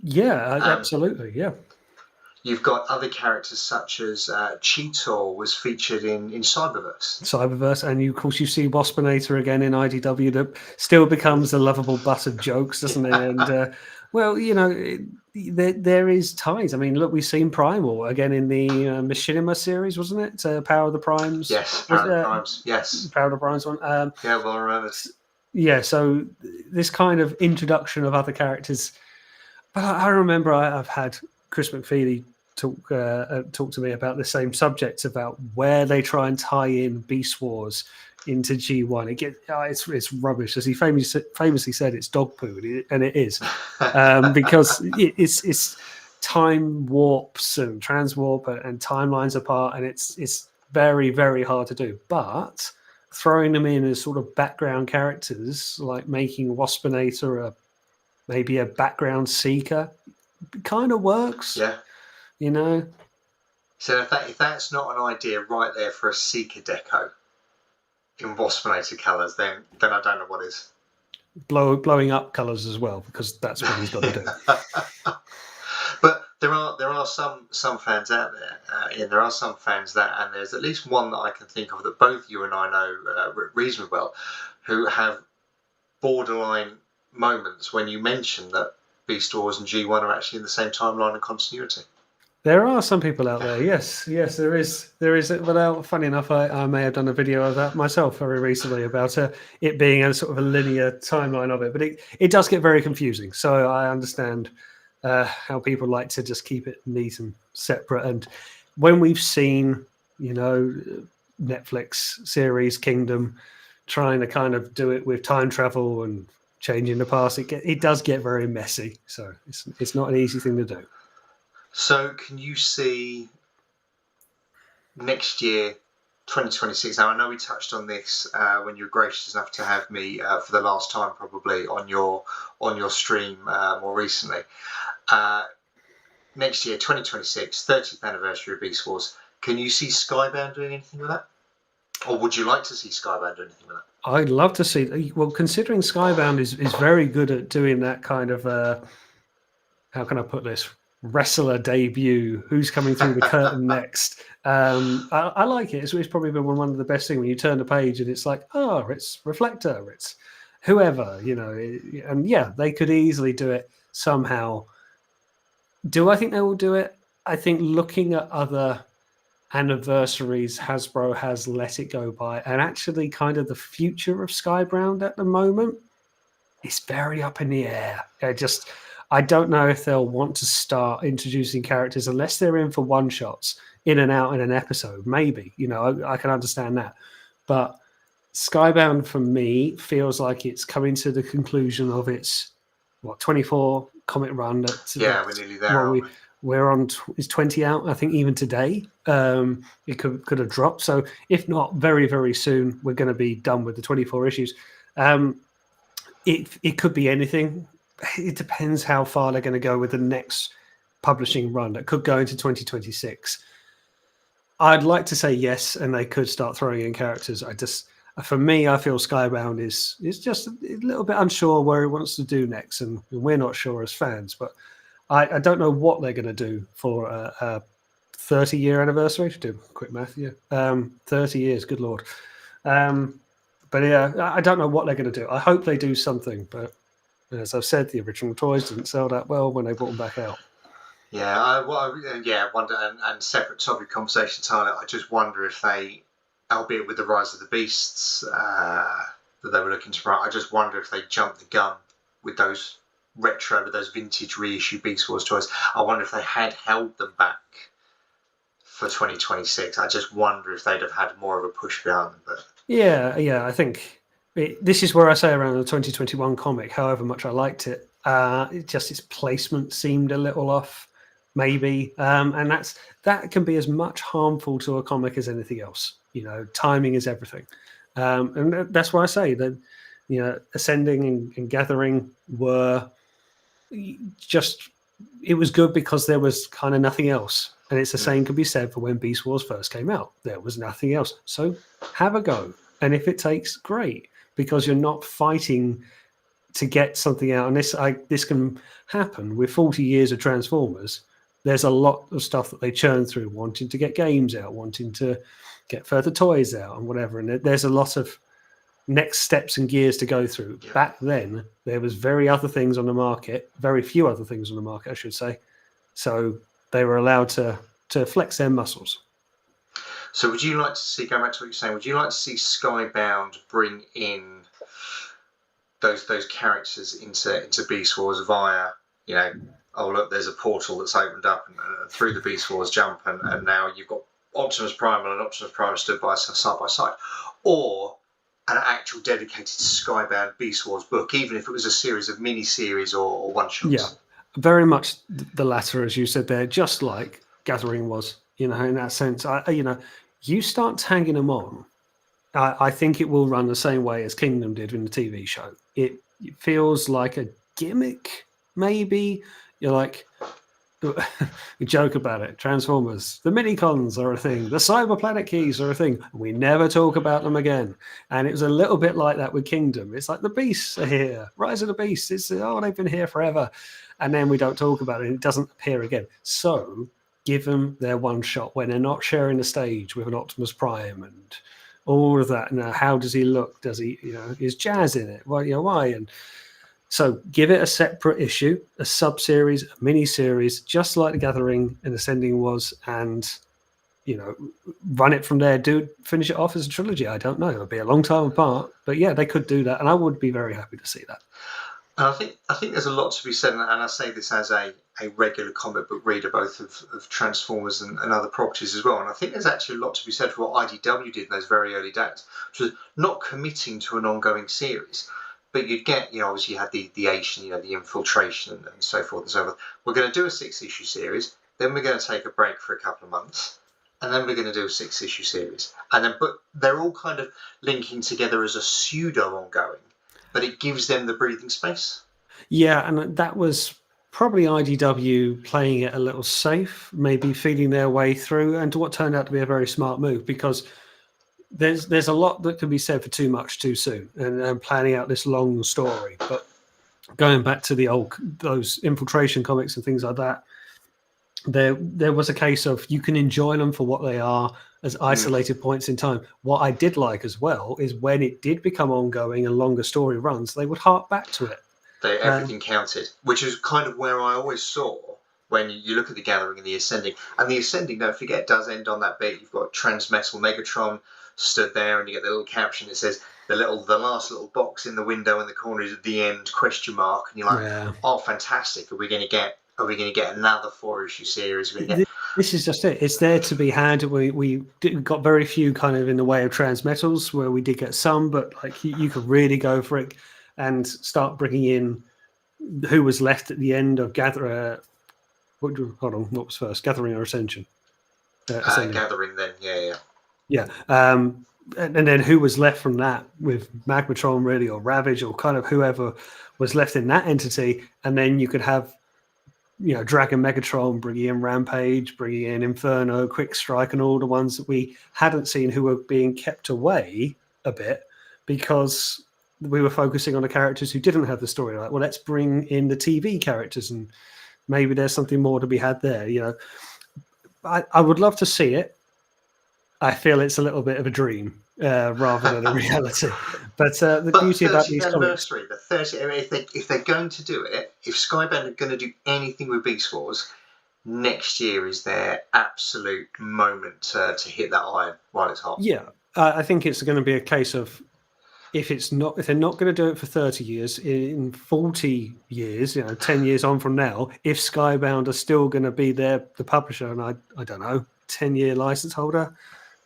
Yeah, absolutely. Yeah.
You've got other characters such as Cheetor was featured in Cyberverse.
And of course you see Waspinator again in IDW that still becomes a lovable butt of jokes, doesn't it? And well, you know, there is ties. I mean, look, we've seen Primal again in the Machinima series, wasn't it? Power of the Primes.
Yes, Power of the Primes. Yes,
Power of the Primes one.
Yeah, well remembered.
Yeah, so this kind of introduction of other characters. But I remember I've had Chris McFeely talk to me about the same subjects, about where they try and tie in Beast Wars into G1. It's rubbish, as he famously said. It's dog poo, and it is because it's time warps and transwarp and timelines apart, and it's very, very hard to do. But throwing them in as sort of background characters, like making Waspinator maybe a background seeker, kind of works.
Yeah.
You know,
so if that's not an idea right there for a Seeker deco in Waspinator colours, then I don't know what is.
Blowing up colours as well, because that's what he's got to do.
But there are some fans out there, and there are some fans that, and there's at least one that I can think of that both you and I know reasonably well, who have borderline moments when you mention that Beast Wars and G1 are actually in the same timeline and continuity.
There are some people out there, yes, there is. But funny enough, I may have done a video of that myself very recently about it being a sort of a linear timeline of it. But it does get very confusing. So I understand how people like to just keep it neat and separate. And when we've seen, you know, Netflix series Kingdom trying to kind of do it with time travel and changing the past, it does get very messy. So it's not an easy thing to do.
So can you see next year, 2026? Now I know we touched on this when you were gracious enough to have me for the last time, probably on your stream more recently. Next year, 2026, 30th anniversary of Beast Wars. Can you see Skybound doing anything with that, or would you like to see Skybound do anything with that?
I'd love to see. Well, considering Skybound is very good at doing that kind of how can I put this? Wrestler debut, who's coming through the curtain next. I like it. It's probably been one of the best things when you turn the page and it's like, oh, it's Reflector, it's whoever, you know. And yeah, they could easily do it somehow. Do I think they will do it? I think looking at other anniversaries Hasbro has let it go by, and actually kind of the future of Skybound at the moment is very up in the air. I don't know if they'll want to start introducing characters unless they're in for one-shots, in and out in an episode. Maybe, you know, I can understand that. But Skybound, for me, feels like it's coming to the conclusion of its, 24 comic run.
We're nearly there,
we're on, is 20 out, I think, even today. It could have dropped. So if not, very, very soon, we're going to be done with the 24 issues. It could be anything. It depends how far they're going to go with the next publishing run. That could go into 2026. I'd like to say yes, and they could start throwing in characters. For me, I feel Skybound is just a little bit unsure where he wants to do next, and we're not sure as fans. But I don't know what they're going to do for a 30-year anniversary. To do quick math, 30 years. Good Lord. But yeah, I don't know what they're going to do. I hope they do something, but as I've said, the original toys didn't sell that well when they brought them back out.
Yeah, I wonder, and separate topic conversation, Tyler. I just wonder if they, albeit with the Rise of the Beasts that they were looking to write, I just wonder if they jumped the gun with those vintage reissue Beast Wars toys. I wonder if they had held them back for 2026. I just wonder if they'd have had more of a push behind them. But
yeah, I think. This is where I say around the 2021 comic, however much I liked it, its placement seemed a little off, maybe. And that can be as much harmful to a comic as anything else. You know, timing is everything. And that's why I say that, you know, Ascending and Gathering were just, it was good because there was kind of nothing else. And it's the same can be said for when Beast Wars first came out. There was nothing else. So have a go. And if it takes, great, because you're not fighting to get something out. And this can happen with 40 years of Transformers. There's a lot of stuff that they churn through, wanting to get games out, wanting to get further toys out and whatever. And there's a lot of next steps and gears to go through. Yeah. Back then, there was very few other things on the market, I should say. So they were allowed to flex their muscles.
So would you like to see, going back to what you're saying, would you like to see Skybound bring in those characters into Beast Wars via, oh look, there's a portal that's opened up and through the Beast Wars jump and now you've got Optimus Prime and Optimus Prime stood side by side, or an actual dedicated Skybound Beast Wars book, even if it was a series of mini-series or one-shots?
Yeah, very much the latter, as you said there, just like Gathering was, in that sense. You start tagging them on, I think it will run the same way as Kingdom did in the TV show. It feels like a gimmick, maybe. You're like, we joke about it. Transformers, the mini-cons are a thing. The Cyber Planet keys are a thing. We never talk about them again. And it was a little bit like that with Kingdom. It's like the Beasts are here. Rise of the Beasts. It's, they've been here forever. And then we don't talk about it. It doesn't appear again. So give them their one shot when they're not sharing the stage with an Optimus Prime and all of that. Now, how does he look? Does he, is Jazz in it? Well, why? And so give it a separate issue, a sub-series, a mini-series, just like the Gathering and Ascending was, and, run it from there. Finish it off as a trilogy. I don't know. It'll be a long time apart. But yeah, they could do that. And I would be very happy to see that.
And I think there's a lot to be said, and I say this as a regular comic book reader, both of Transformers and other properties as well. And I think there's actually a lot to be said for what IDW did in those very early days, which was not committing to an ongoing series. But you'd get, obviously you had the Asian, the infiltration and so forth and so forth. We're going to do a 6-issue series, then we're going to take a break for a couple of months, and then we're going to do a 6-issue series. But they're all kind of linking together as a pseudo ongoing, but it gives them the breathing space.
Yeah, and that was probably IDW playing it a little safe, maybe feeding their way through, and to what turned out to be a very smart move, because there's a lot that can be said for too much too soon and planning out this long story. But going back to those infiltration comics and things like that, there was a case of you can enjoy them for what they are as isolated points in time. What I did like as well is when it did become ongoing and longer story runs, they would hark back to it.
Everything counted, which is kind of where I always saw when you look at the Gathering and the Ascending. And the Ascending, don't forget, does end on that bit. You've got Transmetal Megatron stood there, and you get the little caption that says the last little box in the window in the corner is at the end ? And you're like, oh, fantastic! Are we going to get another 4-issue series?
This is just it. It's there to be had. We got very few kind of in the way of Transmetals, where we did get some, but like you could really go for it and start bringing in who was left at the end of Gathering. Hold on, what was first, Gathering or Ascension?
Gathering, then, yeah.
Yeah, and then who was left from that with Magmatron, really, or Ravage, or kind of whoever was left in that entity, and then you could have, Dragon Megatron, bringing in Rampage, bringing in Inferno, Quick Strike, and all the ones that we hadn't seen who were being kept away a bit because we were focusing on the characters who didn't have the story. Like, well, let's bring in the TV characters, and maybe there's something more to be had there. I would love to see it. I feel it's a little bit of a dream rather than a reality. But the beauty about these comics,
the 30th, if they're going to do it, if Skybound are going to do anything with Beast Wars, next year is their absolute moment to hit that iron while it's hot.
Yeah, I think it's going to be a case of if they're not going to do it for 30 years, in 40 years, 10 years on from now, if Skybound are still going to be the publisher, and I don't know, 10-year license holder.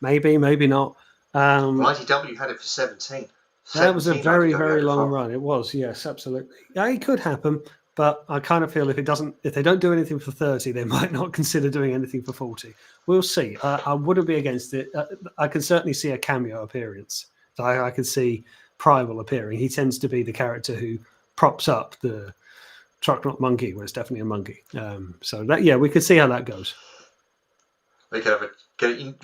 Maybe not.
IDW had it for 17.
That was a very, very long run. It was, yes, absolutely. Yeah, it could happen, but I kind of feel if they don't do anything for 30, they might not consider doing anything for 40. We'll see. I wouldn't be against it. I can certainly see a cameo appearance. I could see Primal appearing. He tends to be the character who props up the truck, not Munky, where it's definitely a monkey. So that, we could see how that goes.
They could have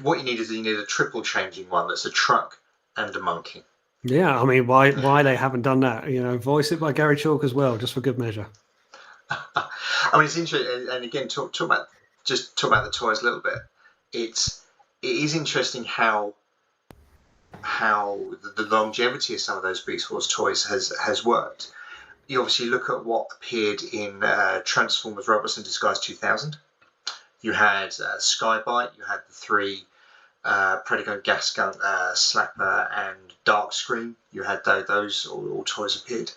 what you need is a triple changing one that's a truck and a Munky.
Yeah, I mean, why they haven't done that? Voice it by Gary Chalk as well, just for good measure.
I mean, it's interesting, and again, talk about the toys a little bit. It is interesting how the longevity of some of those Beast Wars toys has worked. You obviously look at what appeared in Transformers Robots in Disguise 2000. You had Skybite, you had the 3 Predacon, Gasgunk, Slapper, and Darkscream. You had those all toys appeared.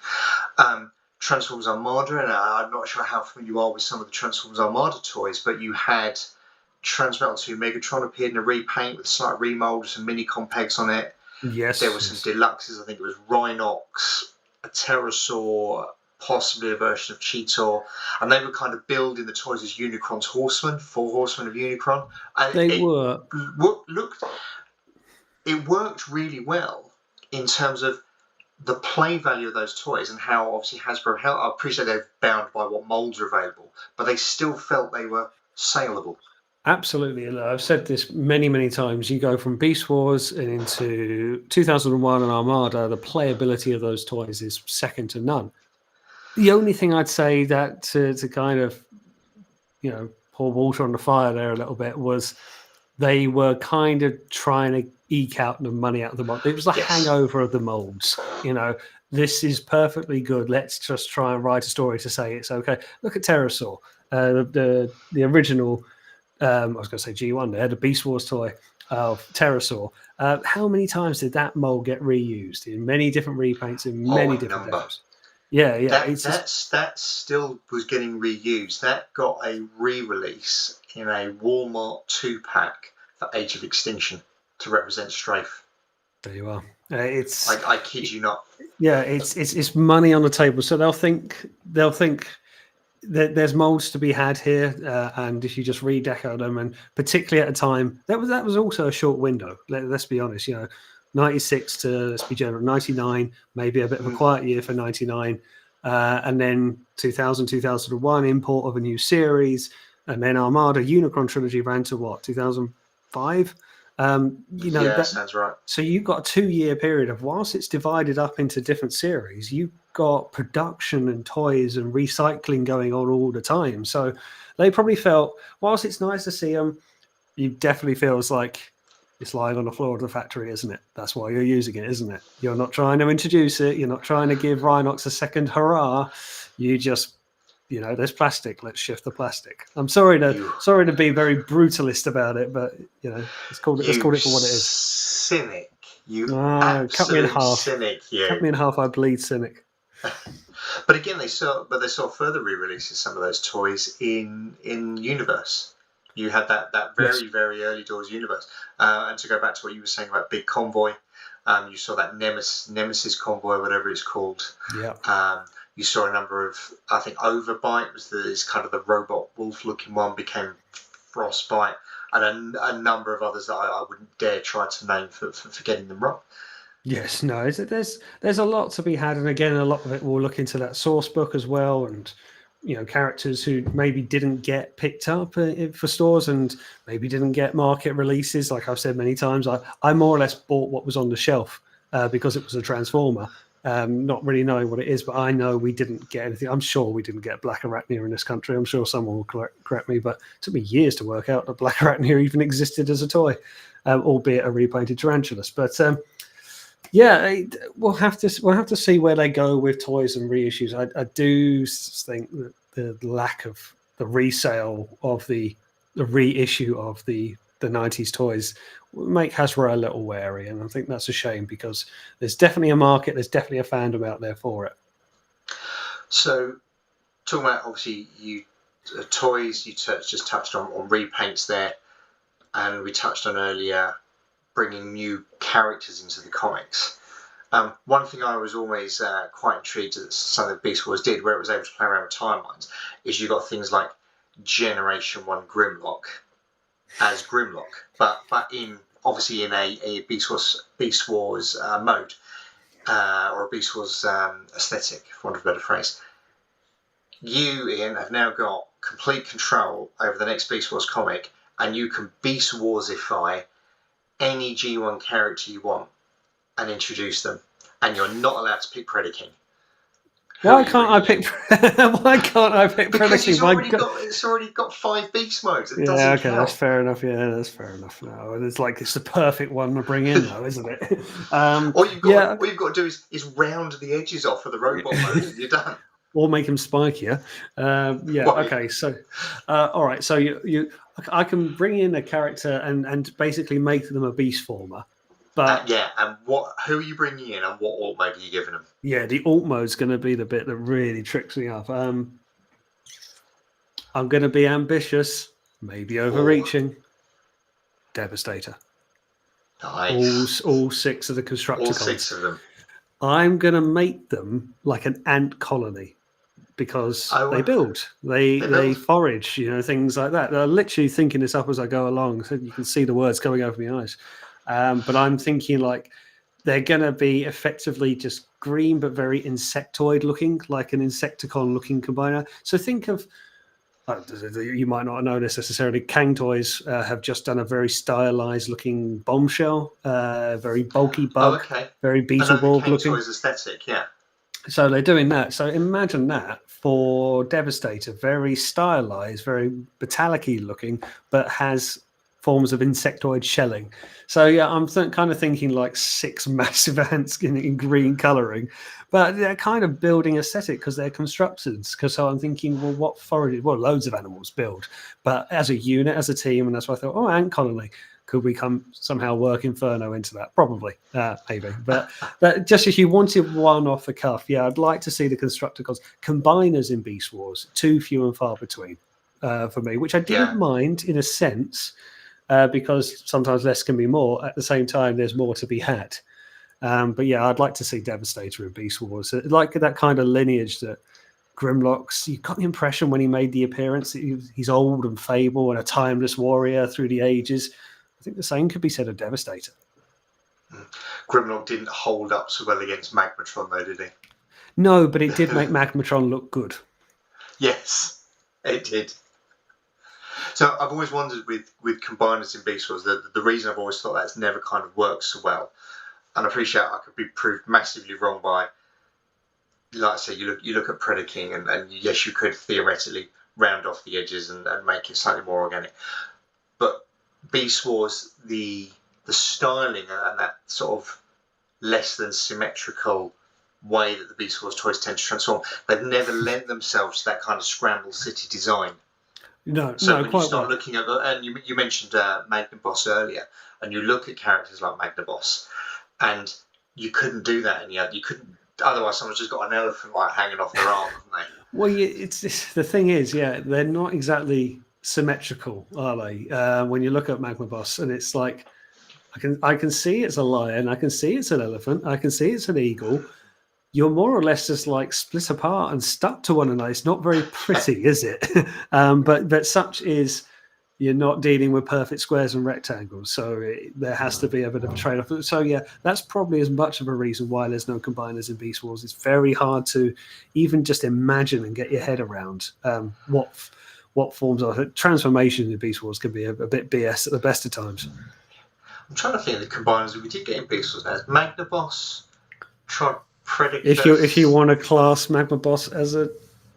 Transformers Armada, and I'm not sure how familiar you are with some of the Transformers Armada toys, but you had Transmetal 2 Megatron appeared in a repaint with slight remold, some mini compegs on it.
Yes.
There were some deluxes. I think it was Rhinox, a Pterosaur, possibly a version of Cheetor, and they were kind of billed in the toys as Unicron's Horsemen, 4 Horsemen of Unicron. And
it
worked really well in terms of the play value of those toys and how obviously Hasbro held. I appreciate they're bound by what molds are available, but they still felt they were saleable.
Absolutely. And I've said this many, many times. You go from Beast Wars and into 2001 and Armada, the playability of those toys is second to none. The only thing I'd say that to kind of, pour water on the fire there a little bit was they were kind of trying to eke out the money out of the mold. It was the hangover of the molds. This is perfectly good. Let's just try and write a story to say it's okay. Look at Pterosaur, the original. I was going to say G1 there, the Beast Wars toy of Pterosaur. How many times did that mold get reused in many different repaints in many different numbers? Yeah.
That still was getting reused. That got a re-release in a Walmart 2-pack for Age of Extinction to represent Strafe.
There you are.
I kid you not.
Yeah, it's money on the table. So they'll think that there's molds to be had here, and if you just redeco them, and particularly at a time that was also a short window. Let's be honest. 96 to, let's be general, 99, maybe a bit of a quiet year for 99. And then 2000, 2001, import of a new series. And then Armada Unicron trilogy ran to what, 2005?
That sounds right.
So you've got a 2-year period of, whilst it's divided up into different series, you've got production and toys and recycling going on all the time. So they probably felt, whilst it's nice to see them, you definitely feels like it's lying on the floor of the factory, isn't it? That's why you're using it, isn't it? You're not trying to introduce it. You're not trying to give Rhinox a second hurrah. You just, there's plastic. Let's shift the plastic. I'm sorry to be very brutalist about it, but let's call it for what it is.
Cynic. Cut
me in half.
Cynic.
Cut me in half. I bleed cynic.
But again, they saw further re-releases some of those toys in Universe. You had that very, very early doors Universe. And to go back to what you were saying about Big Convoy, you saw that Nemesis Convoy, whatever it's called.
Yeah.
You saw a number of, I think Overbite is kind of the robot wolf looking one, became Frostbite, and a number of others that I wouldn't dare try to name for getting them wrong.
Yes, no, there's a lot to be had, and again, a lot of it will look into that source book as well, and characters who maybe didn't get picked up for stores and maybe didn't get market releases. Like I've said many times, I more or less bought what was on the shelf because it was a Transformer, not really knowing what it is, but I know we didn't get anything. I'm sure we didn't get Black Arachnia in this country. I'm sure someone will correct me, but it took me years to work out that Black Arachnia even existed as a toy, albeit a repainted Tarantulas. But we'll have to see where they go with toys and reissues. I do think that the lack of the resale of the reissue of the 90s toys will make Hasbro a little wary, and I think that's a shame because there's definitely a market, there's definitely a fandom out there for it.
So, talking about obviously toys, you just touched on repaints there, and we touched on earlier bringing new characters into the comics. One thing I was always quite intrigued that some of the Beast Wars did, where it was able to play around with timelines, is you got things like Generation 1 Grimlock as Grimlock, but obviously in a Beast Wars mode, or a Beast Wars aesthetic, for want of a better phrase. You, Ian, have now got complete control over the next Beast Wars comic, and you can Beast Warsify any G1 character you want and introduce them, and you're not allowed to pick Predaking.
Why can't I pick? Why can't I pick
Because
Predaking?
it's already got 5 beast modes. It
yeah,
doesn't
okay,
count.
that's fair enough. Yeah, that's fair enough. No, and it's the perfect one to bring in, though, isn't it?
All you've got to do is round the edges off of the robot mode, and you're done.
Or make him spikier. Okay. So, all right. So I can bring in a character and basically make them a beast former. But
and who are you bringing in, and what alt mode are you giving them?
Yeah, the alt mode's going to be the bit that really tricks me up. I'm going to be ambitious, maybe overreaching. Devastator.
Nice.
All 6 of the Constructicons.
All 6 of them.
I'm going to make them like an ant colony because they build, they forage, things like that. I'm literally thinking this up as I go along, so you can see the words coming over my eyes. But I'm thinking like they're going to be effectively just green, but very insectoid looking, like an Insecticon looking combiner. So think of, you might not know this necessarily, Kang Toys have just done a very stylized looking bombshell, very bulky bug, very Beetleborg looking.
Toys aesthetic, yeah.
So they're doing that. So imagine that for Devastator, very stylized, very metallic-y looking, but has forms of insectoid shelling. So yeah, I'm kind of thinking like 6 massive ants in green colouring, but they're kind of building aesthetic because they're constructors. So I'm thinking, well, what forage? Well, loads of animals build, but as a unit, as a team, and that's why I thought, ant colony. Could we somehow work Inferno into that? Probably, maybe. But just if you wanted one off the cuff, yeah, I'd like to see the Constructicons. Combiners in Beast Wars, too few and far between for me, which I didn't mind in a sense. Because sometimes less can be more. At the same time, there's more to be had. But yeah, I'd like to see Devastator in Beast Wars. Like that kind of lineage that Grimlock's, you got the impression when he made the appearance that he's old and fable and a timeless warrior through the ages. I think the same could be said of Devastator.
Grimlock didn't hold up so well against Magmatron, though, did he?
No, but it did make Magmatron look good.
Yes, it did. So I've always wondered with combiners in Beast Wars, the reason I've always thought that's never kind of worked so well, and I appreciate I could be proved massively wrong by, like I say, you look at Predaking, and yes, you could theoretically round off the edges and make it slightly more organic, but Beast Wars, the styling and that sort of less than symmetrical way that the Beast Wars toys tend to transform, they've never lent themselves to that kind of scramble city design.
No,
when you start looking at, and you mentioned Magnaboss earlier, and you look at characters like Magnaboss, and you couldn't do that, and you couldn't. Otherwise, someone's just got an elephant like hanging off their arm, haven't they?
Well, it's the thing is, yeah, they're not exactly symmetrical, are they? When you look at Magnaboss, and it's like I can see it's a lion, I can see it's an elephant, I can see it's an eagle. You're more or less just like split apart and stuck to one another. It's not very pretty, is it? But such is, you're not dealing with perfect squares and rectangles. So there has to be a bit of a trade-off. So yeah, that's probably as much of a reason why there's no combiners in Beast Wars. It's very hard to even just imagine and get your head around what forms are. Transformation in Beast Wars can be a bit BS at the best of times.
I'm trying to think of the combiners we did get in Beast Wars. There's Magnaboss,
If you want to class Magnaboss as a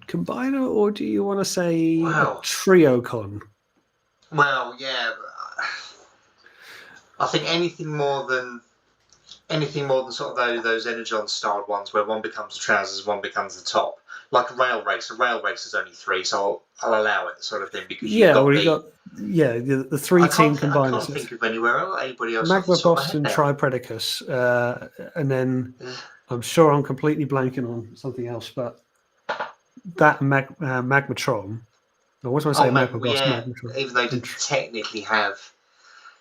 combiner, or do you want to say a Triocon?
Well, yeah, I think anything more than sort of those Energon styled ones where one becomes the trousers, one becomes the top, like a rail race. A rail race is only 3, so I'll allow it, sort of thing. Because the
3-team combiners.
I can't think of anybody else.
Magnaboss and Tripredicus, and then. I'm sure I'm completely blanking on something else, but that Magmatron. What do I say? Magmatron.
Even though they didn't technically have,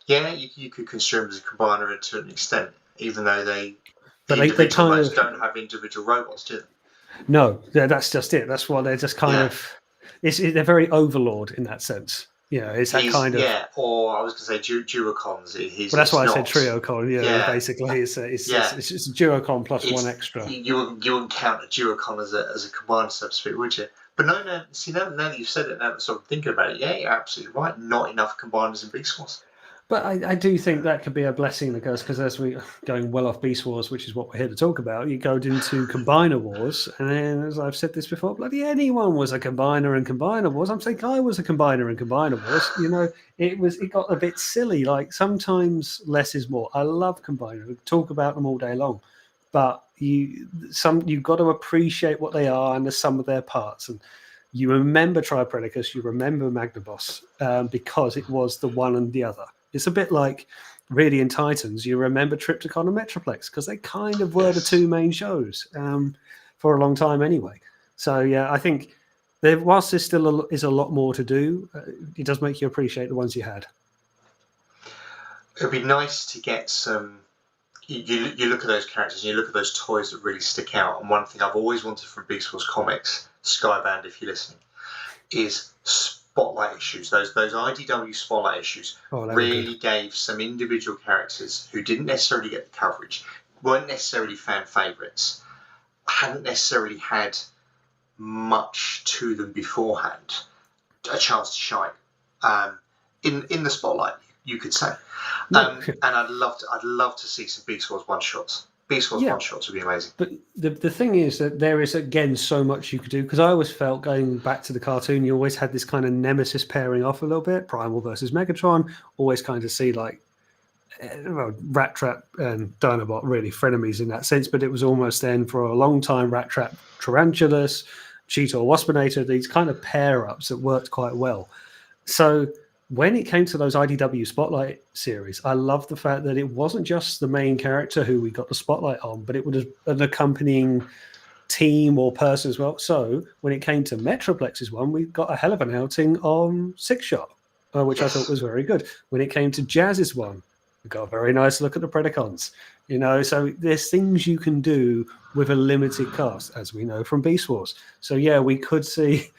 you could construe them as a combiner to an extent, even though they kind of don't have individual robots, do they?
No, that's just it. That's why they're just kind of. They're very overlord in that sense. it's that kind of...
Yeah, or I was going to say Duocons.
Well, that's why I said Triocon.
Yeah.
Basically, it's just a Duocon plus one extra.
You wouldn't count a Duocon as a combiner, so to speak, would you? But no, now that you've said it, now that sort of thinking about it, yeah, you're absolutely right. Not enough combiners in Beast Wars.
But I do think that could be a blessing and a curse, because as we're going well off Beast Wars, which is what we're here to talk about, you go into Combiner Wars, and then, as I've said this before, bloody anyone was a Combiner in Combiner Wars. I'm saying I was a Combiner in Combiner Wars. It got a bit silly. Like, sometimes less is more. I love Combiner. We talk about them all day long, but you've got to appreciate what they are and the sum of their parts. And you remember Tripredicus, you remember Magnaboss, because it was the one and the other. It's a bit like, really, in Titans, you remember Triptychon and Metroplex, because they kind of were the two main shows for a long time anyway. So, yeah, I think whilst there still is a lot more to do, it does make you appreciate the ones you had.
It would be nice to get some... You look at those characters and you look at those toys that really stick out. And one thing I've always wanted from Beast Wars comics, Skybound if you're listening, is spotlight issues. Those IDW spotlight issues really gave some individual characters who didn't necessarily get the coverage, weren't necessarily fan favourites, hadn't necessarily had much to them beforehand, a chance to shine in the spotlight, you could say. And I'd love to see some Beast Wars one shots. Beast Wars one shots would be amazing. But
the thing is that there is, again, so much you could do, because I always felt, going back to the cartoon, you always had this kind of nemesis pairing off a little bit, Primal versus Megatron, always kind of see like Rat Trap and Dinobot really frenemies in that sense, but it was almost then for a long time Rat Trap, Tarantulas, Cheetor, Waspinator, these kind of pair-ups that worked quite well. So when it came to those IDW Spotlight series, I loved the fact that it wasn't just the main character who we got the spotlight on, but it was an accompanying team or person as well. So when it came to Metroplex's one, we got a hell of an outing on Six Shot, which I thought was very good. When it came to Jazz's one, we got a very nice look at the Predacons. So there's things you can do with a limited cast, as we know from Beast Wars. So yeah, we could see...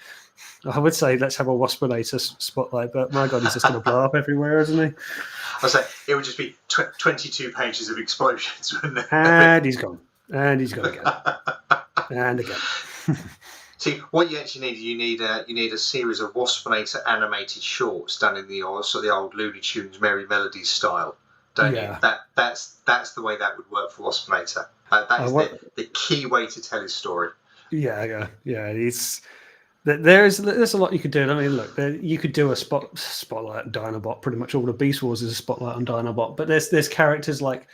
I would say let's have a Waspinator spotlight, but my God, he's just going to blow up everywhere, isn't he?
I'd say it would just be 22 pages of explosions, wouldn't it?
And he's gone. And he's gone again. And again.
See, what you actually need, you need a series of Waspinator animated shorts done in the old Looney Tunes Merry Melodies style, don't you? That's the way that would work for Waspinator. That is the key way to tell his story.
Yeah. There's a lot you could do. I mean, look, you could do a spotlight on Dinobot. Pretty much all of Beast Wars is a spotlight on Dinobot. But there's characters like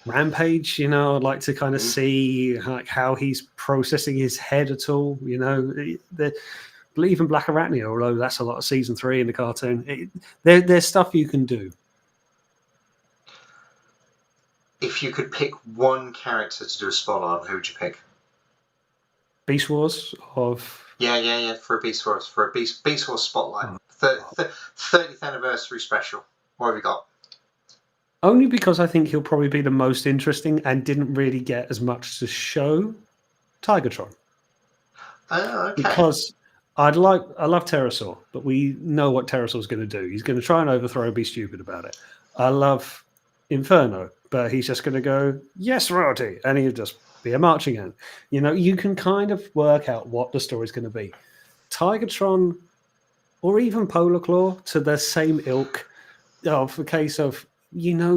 Rampage. I'd like to kind of see like how he's processing his head at all. Even Black Arachnia, although that's a lot of season 3 in the cartoon. There's stuff you can do.
If you could pick one character to do a spotlight on, who would you pick?
Beast Wars of...
Yeah, for a Beast Wars, Beast Wars spotlight, 30th anniversary special. What have you got?
Only because I think he'll probably be the most interesting and didn't really get as much to show. Tigatron.
Oh, okay.
Because I love Pterosaur, but we know what Pterosaur's going to do. He's going to try and overthrow and be stupid about it. I love Inferno, but he's just going to go, yes, royalty, and he'll just be a marching ant. You can kind of work out what the story's going to be. Tigatron, or even Polar Claw, to the same ilk of the case of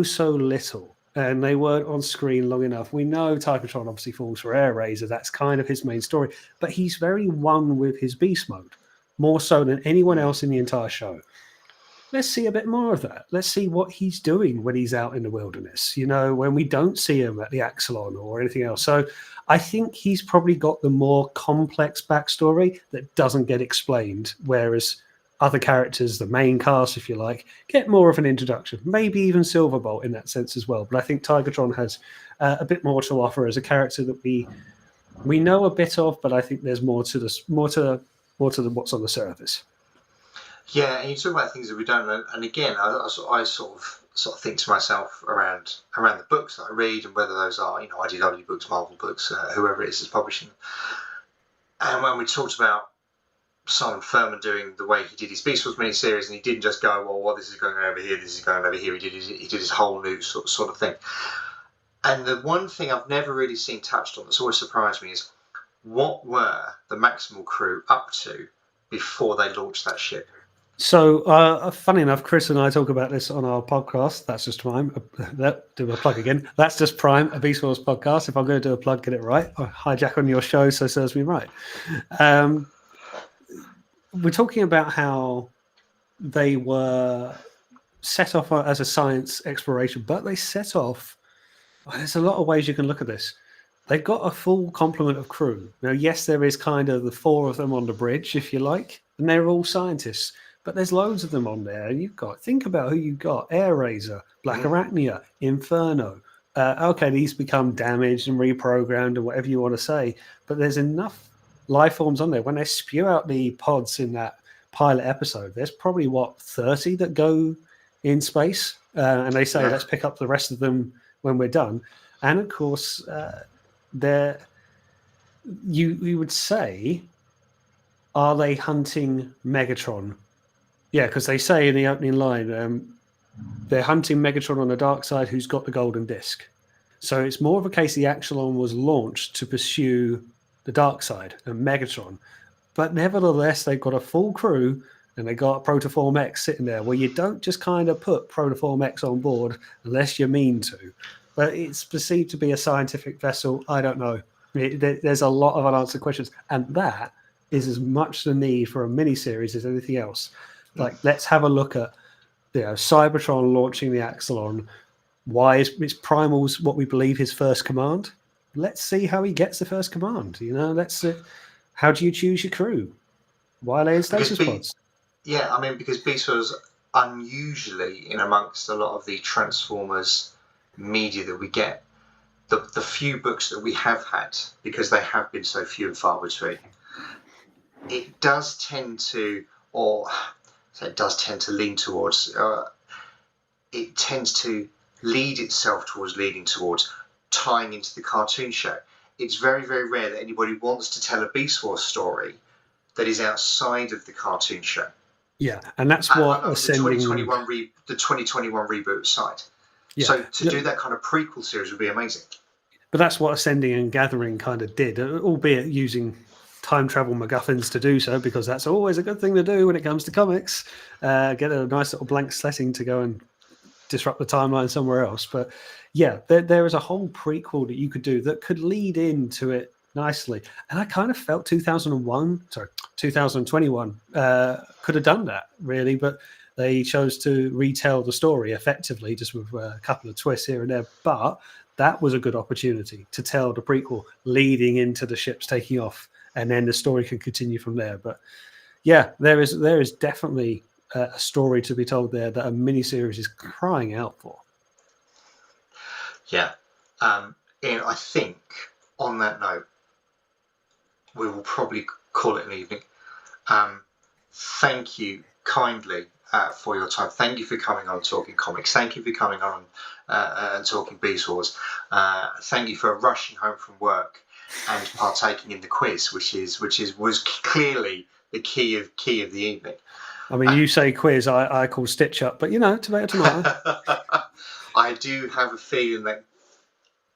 so little, and they weren't on screen long enough. We know Tigatron obviously falls for Air Razor. That's kind of his main story, but he's very one with his beast mode, more so than anyone else in the entire show. Let's see a bit more of that. Let's see what he's doing when he's out in the wilderness, when we don't see him at the Axelon or anything else. So I think he's probably got the more complex backstory that doesn't get explained, whereas other characters, the main cast, if you like, get more of an introduction. Maybe even Silverbolt in that sense as well. But I think Tigatron has a bit more to offer as a character that we know a bit of, but I think there's more to what's on the surface.
Yeah, and you talk about things that we don't know, and again, I sort of think to myself around the books that I read, and whether those are IDW books, Marvel books, whoever it is publishing. And when we talked about Simon Furman doing the way he did his Beast Wars miniseries, and he didn't just go, well, this is going over here, this is going over here. He did his whole new sort of thing. And the one thing I've never really seen touched on that's always surprised me is, what were the Maximal crew up to before they launched that ship?
So, funny enough, Chris and I talk about this on our podcast. That's Just Prime. Do a plug again. That's Just Prime, a Beast Wars podcast. If I'm going to do a plug, get it right. I hijack on your show, so serves me right. We're talking about how they were set off as a science exploration, but they set off. There's a lot of ways you can look at this. They've got a full complement of crew. Now, yes, there is kind of the 4 of them on the bridge, if you like, and they're all scientists. But there's loads of them on there. And think about who you've got. Air Razor, Black Arachnia, Inferno. Okay, these become damaged and reprogrammed and whatever you want to say. But there's enough life forms on there. When they spew out the pods in that pilot episode, there's probably, 30 that go in space. And they say, let's pick up the rest of them when we're done. And, of course, you would say, are they hunting Megatron? Yeah, because they say in the opening line, they're hunting Megatron on the dark side, who's got the golden disc. So it's more of a case the Axelon was launched to pursue the dark side and Megatron. But nevertheless, they've got a full crew and they got Protoform X sitting there, where you don't just kind of put Protoform X on board unless you mean to. But it's perceived to be a scientific vessel. I don't know. There's a lot of unanswered questions. And that is as much the need for a mini-series as anything else. Like, let's have a look at Cybertron launching the Axelon. Why is Primal's what we believe his first command? Let's see how he gets the first command. How do you choose your crew? Why are they in stasis pods?
Yeah, I mean, because Beast Wars unusually in amongst a lot of the Transformers media that we get, the few books that we have had, because they have been so few and far between, it does tend to lean towards, it tends to lead itself towards leading towards tying into the cartoon show. It's very, very rare that anybody wants to tell a Beast Wars story that is outside of the cartoon show.
Yeah, and that's what
the 2021 reboot aside. Yeah. So to do that kind of prequel series would be amazing.
But that's what Ascending and Gathering kind of did, albeit using time travel MacGuffins to do so, because that's always a good thing to do when it comes to comics. Get a nice little blank setting to go and disrupt the timeline somewhere else. But yeah, there is a whole prequel that you could do that could lead into it nicely. And I kind of felt 2021 could have done that, really, but they chose to retell the story effectively, just with a couple of twists here and there. But that was a good opportunity to tell the prequel leading into the ships taking off, and then the story can continue from there. But yeah, there is definitely a story to be told there that a miniseries is crying out for.
Yeah. And I think on that note, we will probably call it an evening. Thank you kindly for your time. Thank you for coming on Talking Comics. Thank you for coming on and talking Beast Wars. Thank you for rushing home from work and partaking in the quiz, which was clearly the key of the evening.
I mean, you say quiz, I call Stitch Up, but tomato.
I do have a feeling that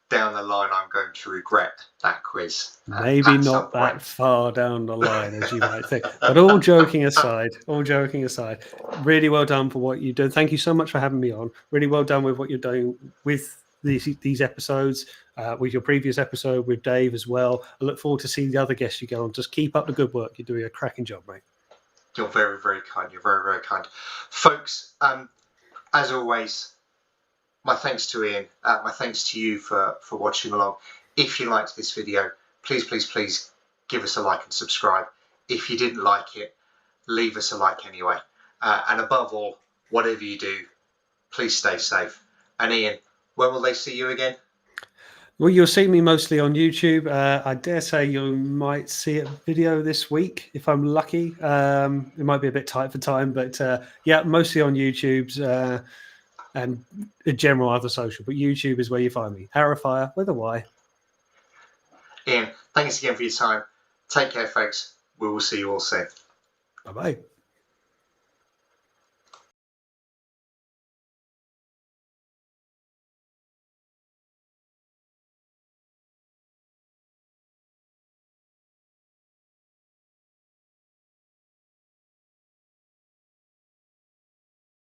down the line I'm going to regret that quiz.
Maybe not that far down the line as you might think. But all joking aside, really well done for what you do. Thank you so much for having me on. Really well done with what you're doing with these episodes, with your previous episode with Dave as well. I look forward to seeing the other guests you go on. Just keep up the good work. You're doing a cracking job, mate.
You're very, very kind. You're very, very kind. Folks, as always, my thanks to Ian. My thanks to you for watching along. If you liked this video, please, please, please give us a like and subscribe. If you didn't like it, leave us a like anyway. And above all, whatever you do, please stay safe. And Ian, when will they see you again?
Well, you'll see me mostly on YouTube. I dare say you might see a video this week if I'm lucky. It might be a bit tight for time, but yeah, mostly on YouTube and in general other social. But YouTube is where you find me. ArrowFyre with a Y.
Ian, thanks again for your time. Take care, folks. We will see you all soon.
Bye-bye.